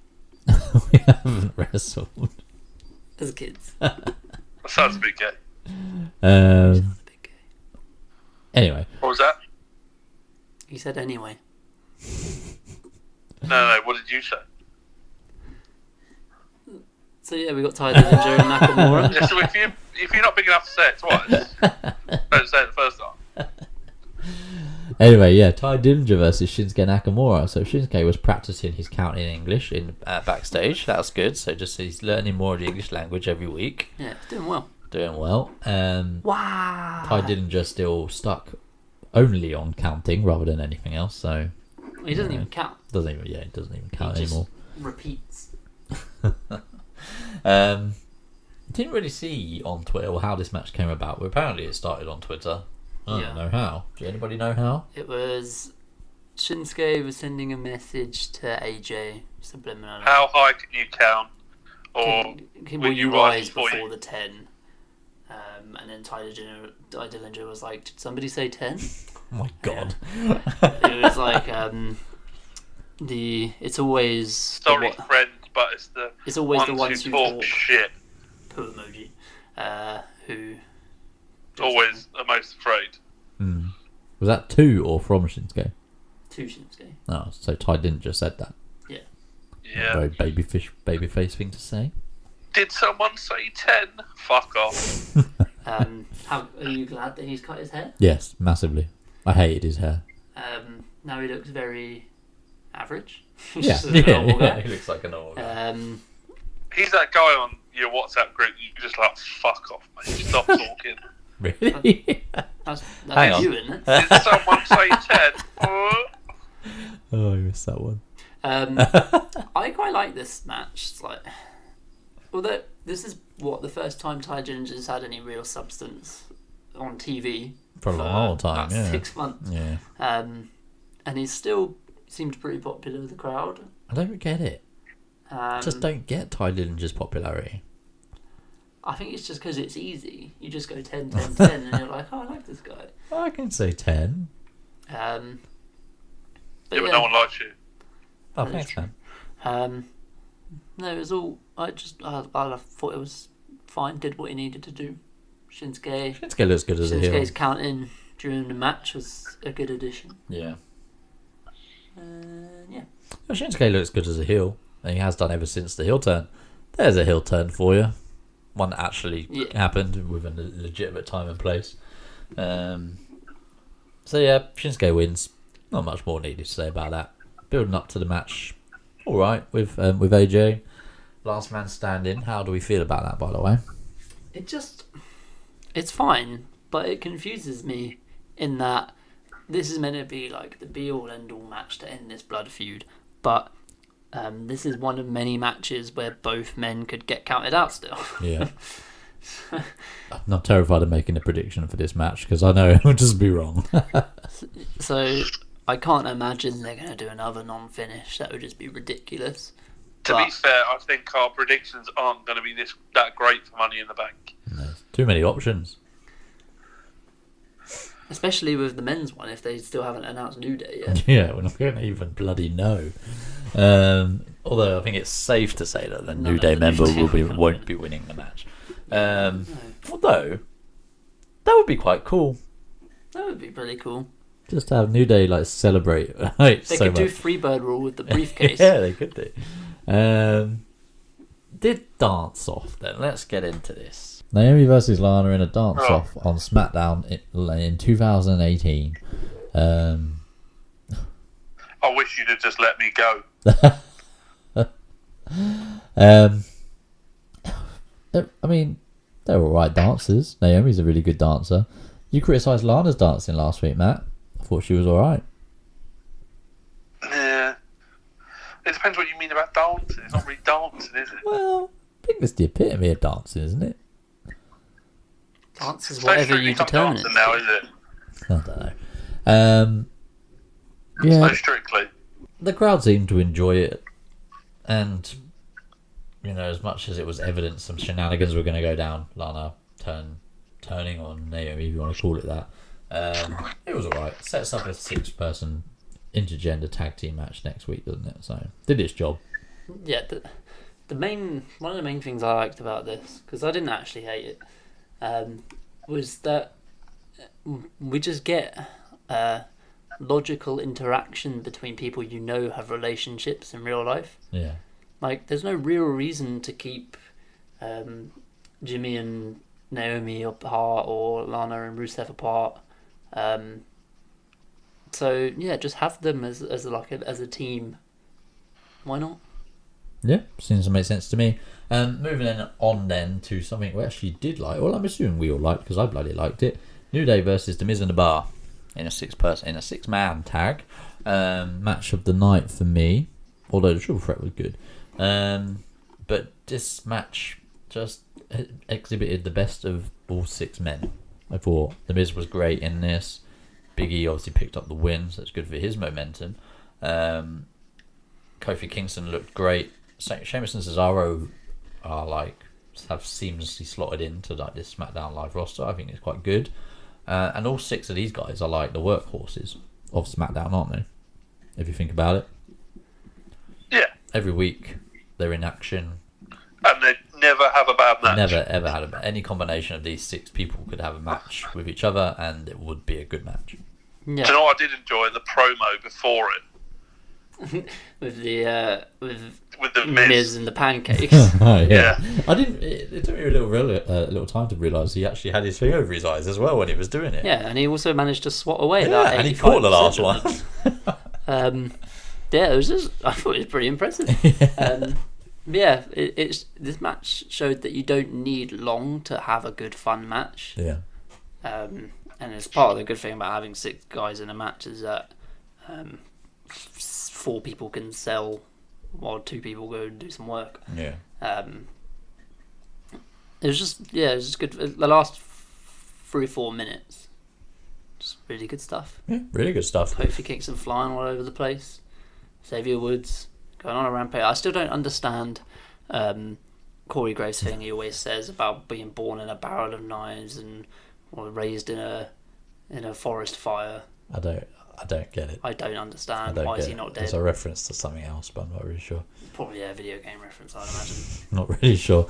B: We haven't wrestled.
C: as kids.
D: That sounds a bit gay.
C: Big gay.
B: Anyway,
D: What was that?
C: He said anyway.
D: No, what did you say?
C: So yeah, we got Ty Dillinger and Nakamura.
D: Yeah, so if you're not big enough to say it twice, don't say it the first time.
B: Anyway, yeah, Ty Dillinger versus Shinsuke Nakamura. So Shinsuke was practicing his count in English in backstage. That's good. So just he's learning more of the English language every week.
C: Yeah, doing well.
B: Doing well.
C: Wow.
B: Ty Dillinger still stuck only on counting rather than anything else. So
C: He doesn't even count.
B: it doesn't even count
C: He just
B: anymore.
C: repeats.
B: Didn't really see on Twitter how this match came about, but apparently it started on Twitter. I don't know how. Does anybody know how?
C: It was Shinsuke was sending a message to AJ subliminally.
D: How high can you count? Or
C: Will you rise before the 10? And then Ty Dillinger was like, did somebody say 10?
B: Oh my god.
C: It was like it's always
D: sorry, friend, but
C: it's always the
D: ones
C: ones
D: who
C: who
D: talk
C: talk.
D: shit.
C: Poo emoji. Who
D: Always the most afraid.
B: Was that to or from Shinsuke?
C: to Shinsuke.
B: Oh, so Ty didn't just said that.
C: Yeah.
D: Yeah.
B: Very babyface thing to say.
D: Did someone say 10? Fuck off.
C: Are you glad that he's cut his hair?
B: Yes, massively. I hated his hair.
C: Now he looks very average.
B: Yeah,
C: Just a normal guy.
B: he looks like a normal guy.
D: He's that guy on your WhatsApp group. You can just like, fuck off, mate. Stop talking.
B: Really?
C: That's
B: Hang on.
C: you, isn't it?
D: Did someone say 10?
B: Oh, I missed that one.
C: I quite like this match. It's like, although this is the first time Ty Dillinger's had any real substance on TV
B: For a long time,
C: about
B: yeah.
C: 6 months.
B: Yeah.
C: And he still seemed pretty popular with the crowd.
B: I don't get it. Just don't get Ty Dillinger's popularity.
C: I think it's just because it's easy. You just go 10, 10, 10, and you're like, oh, I like this guy.
B: I can say 10.
C: But
D: Yeah, but no one likes you.
B: Oh,
C: That is
B: thanks,
C: true.
B: man.
C: No, it was all. I thought it was fine. Did what he needed to do. Shinsuke
B: Shinsuke looks good as a heel.
C: Shinsuke's counting during the match was a good addition.
B: Yeah.
C: Yeah.
B: Well, Shinsuke looks good as a heel, and he has done ever since the heel turn. There's a heel turn for you. One that actually happened within a legitimate time and place. So yeah, Shinsuke wins. Not much more needed to say about that. Building up to the match, all right with AJ. Last man standing. How do we feel about that, by the way?
C: It's fine, but it confuses me in that this is meant to be like the be-all end-all match to end this blood feud, but this is one of many matches where both men could get counted out still.
B: Yeah. I'm terrified of making a prediction for this match because I know it will just be wrong.
C: So I can't imagine they're going to do another non-finish. That would just be ridiculous.
D: To be fair, I think our predictions aren't going to be that great for Money in the Bank.
B: There's too many options.
C: Especially with the men's one, if they still haven't announced New Day yet.
B: Yeah, we're not going to even bloody know. Although I think it's safe to say that the New Day member won't be winning the match. Although that would be quite cool.
C: That would be pretty cool.
B: Just to have New Day like celebrate.
C: They could do Freebird rule with the briefcase.
B: Yeah, they could do. Did dance off then? Let's get into this. Naomi versus Lana in a dance off on Smackdown in 2018.
D: I wish you'd have just let me go.
B: I mean, they're alright dancers. Naomi's a really good dancer. You criticised Lana's dancing last week, Matt. I thought she was alright.
D: Yeah. It depends what you mean about dancing. It's not really dancing, is it?
B: Well, I think it's the epitome of dancing, isn't it?
C: Dance is whatever you determine it.
D: Now, is it?
B: I don't know. Yeah.
D: So strictly.
B: The crowd seemed to enjoy it, and you know, as much as it was evident some shenanigans were going to go down, Lana turning on Naomi, if you want to call it that. It was alright. Sets up a 6-person intergender tag team match next week, doesn't it? So did its job.
C: Yeah, one of the main things I liked about this, because I didn't actually hate it, was that we just get logical interaction between people you know have relationships in real life.
B: Yeah.
C: Like, there's no real reason to keep Jimmy and Naomi apart or Lana and Rusev apart. So yeah, just have them as a team. Why not?
B: Yeah, seems to make sense to me. Moving on then to something we actually did like. Well, I'm assuming we all liked because I bloody liked it. New Day versus The Miz and the Bar in a 6-man tag match of the night for me. Although the triple threat was good, but this match just exhibited the best of all 6 men. I thought The Miz was great in this. Big E obviously picked up the win, so it's good for his momentum. Kofi Kingston looked great. Sheamus and Cesaro have seamlessly slotted into like this SmackDown Live roster. I think it's quite good. And all 6 of these guys are like the workhorses of SmackDown, aren't they? If you think about it.
D: Yeah.
B: Every week they're in action.
D: And they never have a bad match.
B: Never ever had any combination of these 6 people could have a match with each other, and it would be a good match.
C: Yeah.
D: Do you know what I did enjoy? The promo before it.
C: with the
D: Miz
C: and the pancakes.
B: Oh,
D: Yeah.
B: I didn't. It took me a little time to realise he actually had his thing over his eyes as well when he was doing it.
C: Yeah, and he also managed to swat away.
B: Yeah, and he caught the last one.
C: Yeah, I thought it was pretty impressive. Yeah, this match showed that you don't need long to have a good fun match.
B: Yeah.
C: And it's part of the good thing about having 6 guys in a match is that 4 people can sell while 2 people go and do some work.
B: Yeah.
C: It was just good. The last 3-4 minutes, just really good stuff.
B: Yeah, really good stuff.
C: Kofi Kingston flying all over the place. Xavier Woods going on a rampage. I still don't understand Corey Graves' thing he always says about being born in a barrel of knives or raised in a forest fire.
B: I don't. I don't get it.
C: I don't
B: I
C: understand.
B: don't
C: Why
B: get
C: is he
B: it.
C: not dead?
B: It's a reference to something else, but I'm not really sure.
C: Probably a video game reference, I'd imagine.
B: Not really sure.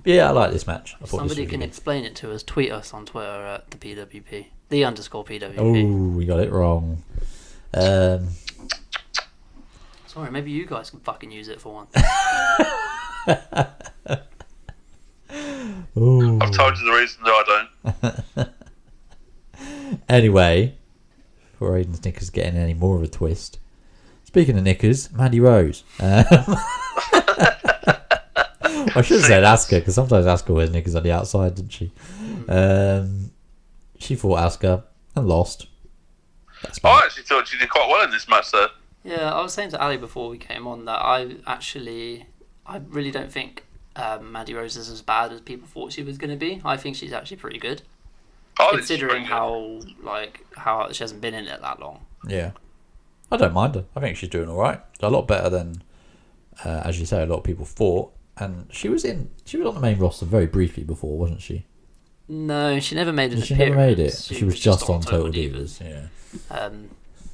B: Yeah, I like this match.
C: If somebody can explain it to us, tweet us on Twitter at the PWP. _PWP.
B: Oh, we got it wrong.
C: Sorry, maybe you guys can fucking use it for one.
B: Ooh.
D: I've told you the reason that I don't.
B: Anyway, before Aiden's knickers getting any more of a twist, speaking of knickers, Mandy Rose. I should have said Asuka, because sometimes Asuka wears knickers on the outside, didn't she? She fought Asuka and lost.
D: I actually thought she did quite well in this match, though.
C: Yeah, I was saying to Ali before we came on that I really don't think Mandy Rose is as bad as people thought she was going to be. I think she's actually pretty good, considering how she hasn't been in it that long.
B: Yeah, I don't mind her. I think she's doing all right. A lot better than, as you say, a lot of people thought. And she was on the main roster very briefly before, wasn't she?
C: No, she never made an appearance.
B: She never made it. She was just on Total Divas. Yeah.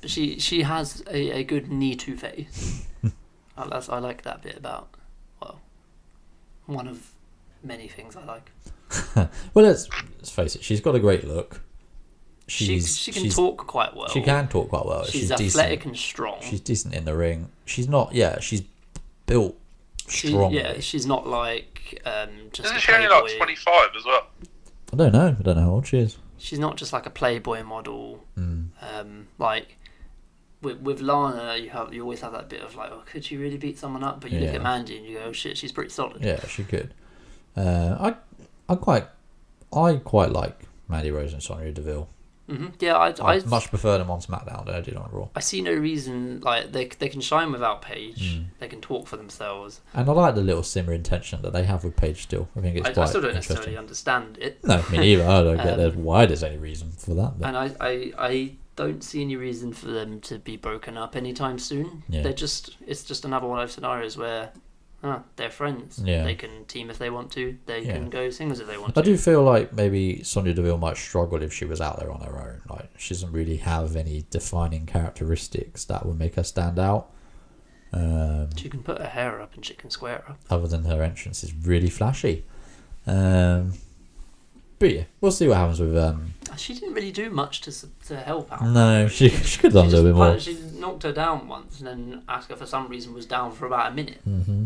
C: But she has a good knee to face. I like that bit about, one of many things I like.
B: Well, let's face it. She's got a great look.
C: She can talk quite well.
B: She can talk quite well.
C: She's athletic and strong.
B: She's decent in the ring. She's not. Yeah, she's built strongly.
C: She's not like just.
D: Isn't
C: a
D: she only
C: playboy.
D: like 25 as well?
B: I don't know how old she is.
C: She's not just like a Playboy model. Like with Lana, you always have that bit of like, oh, could she really beat someone up? But you look at Mandy and you go, oh shit, she's pretty solid.
B: Yeah, she could. I quite like Mandy Rose and Sonya Deville.
C: Mm-hmm. Yeah,
B: I much prefer them on SmackDown than I did on Raw.
C: I see no reason, like, they can shine without Paige. They can talk for themselves.
B: And I like the little simmering tension that they have with Paige still. I think it's quite
C: I still don't
B: interesting.
C: necessarily understand it.
B: No, me neither. I don't get why there's any reason for that. But.
C: And I don't see any reason for them to be broken up anytime soon.
B: Yeah.
C: It's just another one of those scenarios where they're friends.
B: Yeah.
C: They can team if they want to. They can go singles if they want to.
B: I do feel like maybe Sonya Deville might struggle if she was out there on her own. Like, she doesn't really have any defining characteristics that would make her stand out.
C: She can put her hair up and she can square up.
B: Other than her entrance is really flashy. But yeah, we'll see what happens with.
C: She didn't really do much to help out.
B: No, she could have done a little bit more.
C: She knocked her down once, and then Asuka for some reason was down for about a minute.
B: Mm-hmm.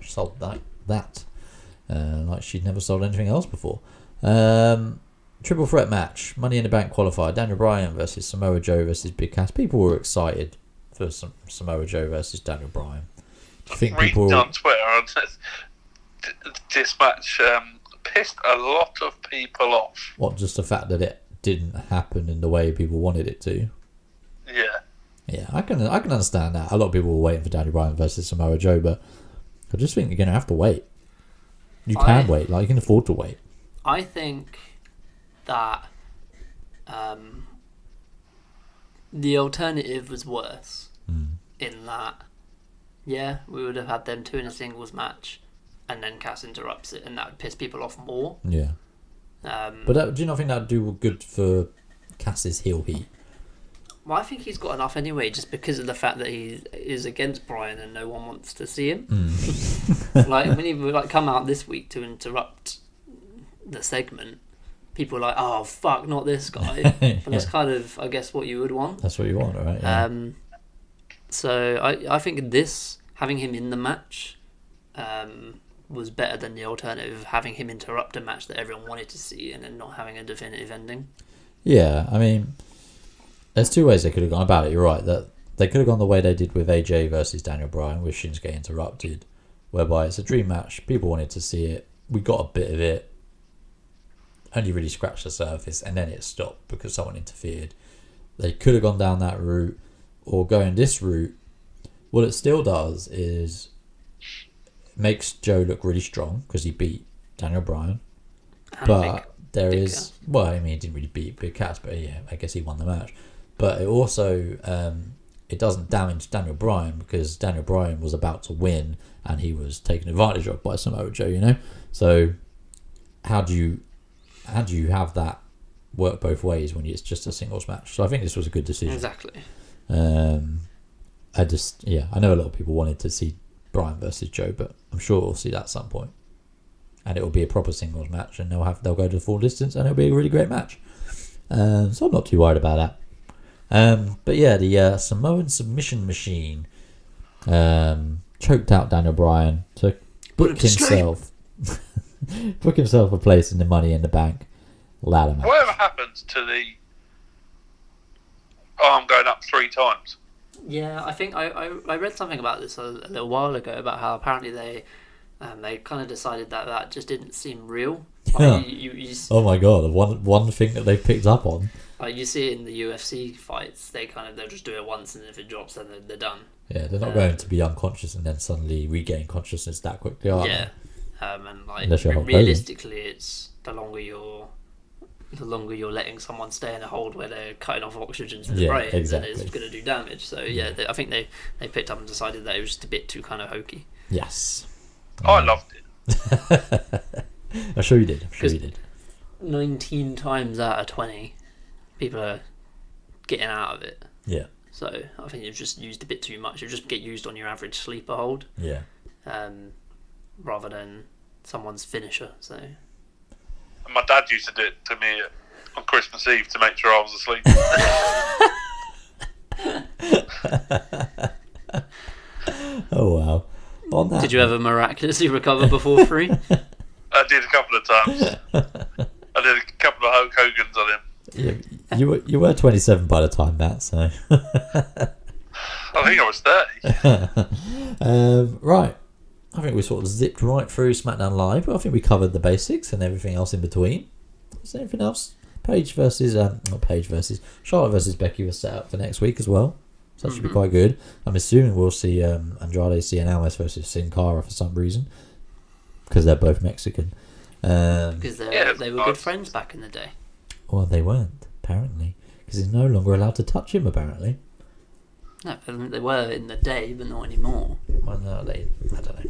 B: Sold that. Like she'd never sold anything else before. Triple threat match, Money in the Bank qualifier, Daniel Bryan versus Samoa Joe versus Big Cass. People were excited for Samoa Joe versus Daniel Bryan. Do you think people
D: on Twitter, this match pissed a lot of people off.
B: What, just the fact that it didn't happen in the way people wanted it to? Yeah, I can understand that. A lot of people were waiting for Daniel Bryan versus Samoa Joe, but I just think you're going to have to wait. You can wait, like you can afford to wait.
C: I think that the alternative was worse in that, we would have had them two in a singles match and then Cass interrupts it, and that would piss people off more.
B: Yeah. But do you not think that would do good for Cass's heel heat?
C: Well, I think he's got enough anyway, just because of the fact that he is against Bryan and no one wants to see him. Like when he would come out this week to interrupt the segment, people are like, "Oh fuck, not this guy." But that's kind of, I guess, what you would want.
B: That's what you want, right? Yeah.
C: So I think having him in the match was better than the alternative of having him interrupt a match that everyone wanted to see and then not having a definitive ending.
B: Yeah, I mean, there's two ways they could have gone about it. You're right, that they could have gone the way they did with AJ versus Daniel Bryan, with Shinsuke interrupted, whereby it's a dream match, people wanted to see it, we got a bit of it, only really scratched the surface, and then it stopped because someone interfered. They could have gone down that route, or going this route. What it still does is makes Joe look really strong because he beat Daniel Bryan, but there is, well, I mean, he didn't really beat Big Cass, but yeah, I guess he won the match. But it also it doesn't damage Daniel Bryan, because Daniel Bryan was about to win and he was taken advantage of by Samoa Joe, you know. So how do you have that work both ways when it's just a singles match. So I think this was a good decision.
C: Exactly.
B: I know a lot of people wanted to see Brian versus Joe, but I'm sure we'll see that at some point. And it will be a proper singles match, and they'll go to the full distance, and it'll be a really great match. So I'm not too worried about that. But yeah, the Samoan submission machine choked out Daniel Bryan to book himself a place in the Money in the Bank ladder match.
D: Whatever happens to the arm going up 3 times?
C: Yeah, I think I read something about this a little while ago about how apparently they kind of decided that just didn't seem real.
B: Yeah.
C: You
B: Oh my god! One thing that they've picked up on.
C: you see it in the UFC fights. They'll just do it once, and if it drops, then they're done.
B: Yeah, they're not going to be unconscious and then suddenly regain consciousness that quickly, are
C: Yeah,
B: they?
C: and like
B: Unless you're Hulk
C: realistically, it's the longer you're letting someone stay in a hold where they're cutting off oxygen to the brain,
B: exactly.
C: then it's going to do damage. So yeah, I think they picked up and decided that it was just a bit too kind of hokey.
B: Yes.
D: I loved it.
B: I'm sure you did.
C: 19 times out of 20, people are getting out of it.
B: Yeah.
C: So I think you've just used a bit too much. You just get used on your average sleeper hold,
B: Yeah.
C: rather than someone's finisher. So
D: And my dad used to do it to me on Christmas Eve to make sure I was asleep.
B: Oh wow. On that.
C: did you ever miraculously recover before 3?
D: I did a couple of times. I did a couple of Hulk Hogan's on him.
B: Yeah, you were 27 by the time, Matt. So.
D: I think I was 30.
B: Right. I think we sort of zipped right through SmackDown Live. I think we covered the basics and everything else in between. Is there anything else? Charlotte versus Becky was set up for next week as well. So that should be quite good. I'm assuming we'll see Andrade Cien Almas versus Sin Cara for some reason. Because they're both Mexican.
C: Because they were good friends back in the day.
B: Well, they weren't, apparently. Because he's no longer allowed to touch him, apparently.
C: No, they were in the day, but not anymore.
B: Well, no, I don't know.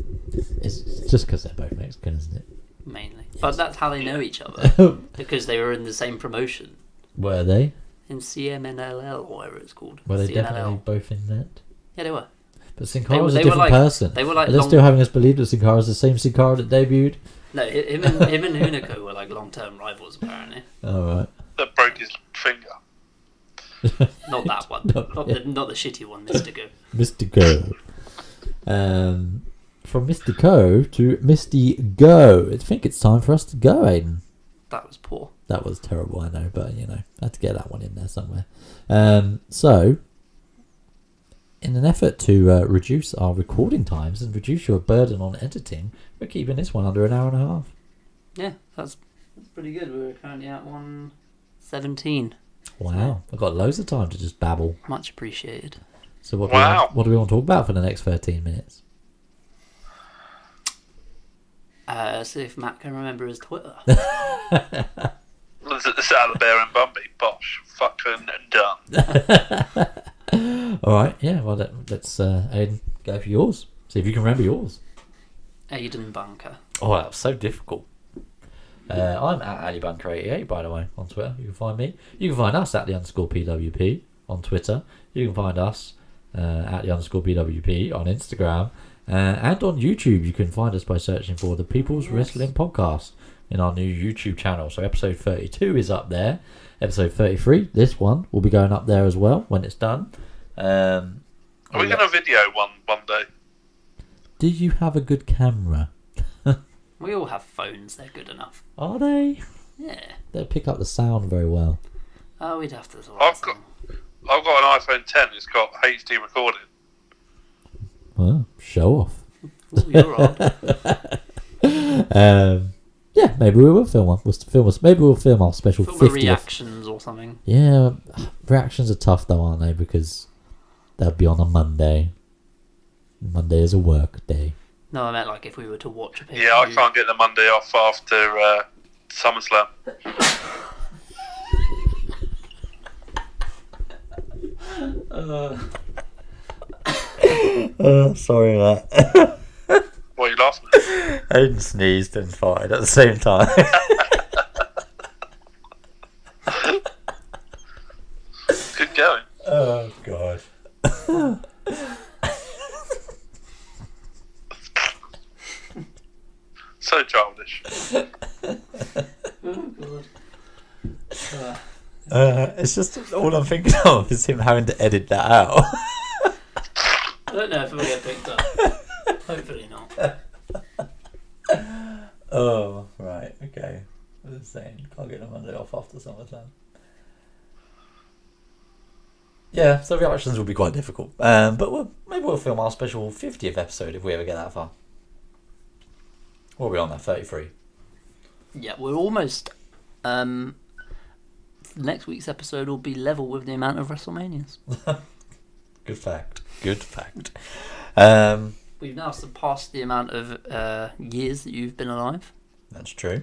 B: It's just because they're both Mexican, isn't it?
C: Mainly. But that's how they know each other. Because they were in the same promotion.
B: Were they?
C: In CMNLL, or whatever it's called.
B: Were they
C: CMLL.
B: definitely both in that?
C: Yeah, they were.
B: But Sin Cara was a
C: they were
B: different person.
C: They were like
B: Are they still having us believe that Sin Cara is the same Sin Cara that debuted?
C: No, him and Hunico were like long-term rivals, apparently.
B: Alright.
D: That broke his finger.
C: Not that one. Not the shitty one, Mystico.
B: Mystico. From Mystico to Misty Go. I think it's time for us to go, Aiden.
C: That was poor.
B: That was terrible, I know, but I had to get that one in there somewhere. So, in an effort to reduce our recording times and reduce your burden on editing, we're keeping this one under an hour and a half.
C: Yeah, that's pretty good. We're currently at 1:17.
B: Wow, I've got loads of time to just babble.
C: Much appreciated.
B: So what
D: Wow.
B: do we want to talk about for the next 13 minutes?
C: See if Matt can remember his Twitter.
D: Let's out of Bear and Bumby. Bosh. Fucking done.
B: Alright, yeah, well, let's Aiden, go for yours. See if you can remember yours.
C: Aiden Bunker.
B: Oh, that was so difficult. I'm at AliBunker88, by the way, on Twitter. You can find me. You can find us at @the_PWP on Twitter. You can find us at @the_PWP on Instagram. And on YouTube, you can find us by searching for the People's Wrestling Podcast in our new YouTube channel. So episode 32 is up there. Episode 33, this one, will be going up there as well when it's done.
D: Are we going to video one day?
B: Do you have a good camera?
C: We all have phones, they're good enough.
B: Are they?
C: Yeah.
B: They pick up the sound very well.
C: Oh, we'd have to sort
D: I've got an iPhone 10. It's got HD recording.
B: Well, show off.
C: Ooh, you're on.
B: Yeah, maybe we will film one. Maybe we'll film our special
C: Film
B: 50th.
C: reactions or something.
B: Yeah, reactions are tough though, aren't they? Because they'll be on a Monday. Monday is a work day.
C: No, I meant like if we were to watch a picture.
D: Yeah, I can't get the Monday off after SummerSlam.
B: Sorry, Matt.
D: What are you laughing at?
B: Aiden sneezed and farted at the same time. It's just all I'm thinking of is him having to edit that out.
C: I don't know if it'll get picked up. Hopefully not.
B: Oh, right, okay. I was saying, can't get a Monday off after summertime. Yeah, so reactions will be quite difficult. But maybe we'll film our special 50th episode if we ever get that far. We'll be on that 33.
C: Yeah, we're almost. Next week's episode will be level with the amount of WrestleManias.
B: Good fact.
C: We've now surpassed the amount of years that you've been alive.
B: That's true.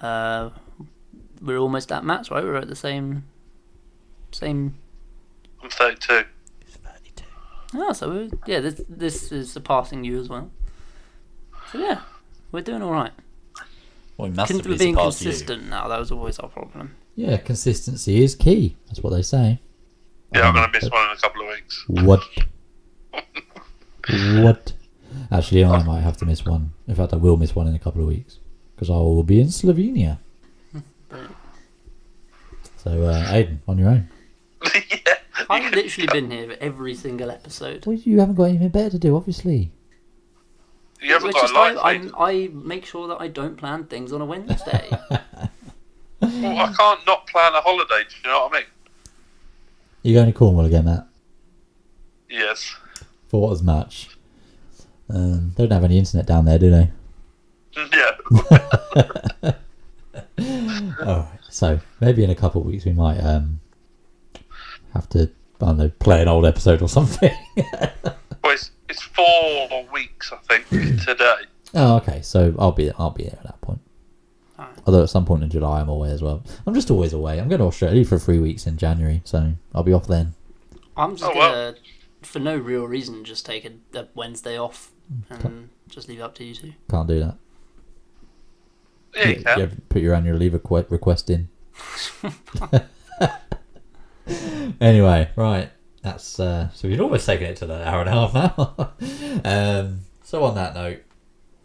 C: We're almost at Matt's, right? We're at the same.
D: I'm 32.
B: He's 32.
C: Oh, so this is surpassing you as well. So yeah, we're doing all right.
B: Well, we massively
C: We're being
B: surpassed
C: consistent now. That was always our problem.
B: Yeah, consistency is key. That's what they say.
D: Yeah, I'm going to miss one in a couple of weeks.
B: What? Actually, I might have to miss one. In fact, I will miss one in a couple of weeks. Because I will be in Slovenia. So, Aiden, on your own.
D: Yeah.
C: I've literally been here for every single episode.
B: Well, you haven't got anything better to do, obviously.
D: You haven't
C: It's
D: got
C: just
D: a life,
C: I make sure that I don't plan things on a Wednesday.
D: Well, I can't not plan a holiday, do you know what I mean?
B: You're going to Cornwall again, Matt?
D: Yes.
B: For what as much? Don't have any internet down there, do they?
D: Yeah.
B: Alright, so maybe in a couple of weeks we might have to, I don't know, play an old episode or something.
D: Well, it's 4 weeks, I think, today.
B: Oh, okay, so I'll be here at that point. Although at some point in July I'm away as well. I'm just always away. I'm going to Australia for 3 weeks in January, so I'll be off then.
C: I'm just gonna, for no real reason, just take a Wednesday off and just leave it up to you two.
B: Can't do that.
D: Yeah, you can.
B: You have to put your annual leave request in. Anyway, right. That's so we've almost taken it to the hour and a half now. So on that note,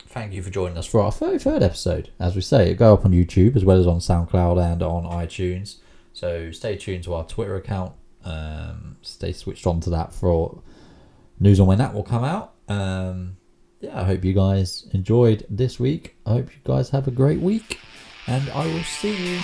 B: thank you for joining us for our 33rd episode. As we say, it'll go up on YouTube as well as on SoundCloud and on iTunes. So stay tuned to our Twitter account. Stay switched on to that for news on when that will come out. Yeah, I hope you guys enjoyed this week. I hope you guys have a great week. And I will see you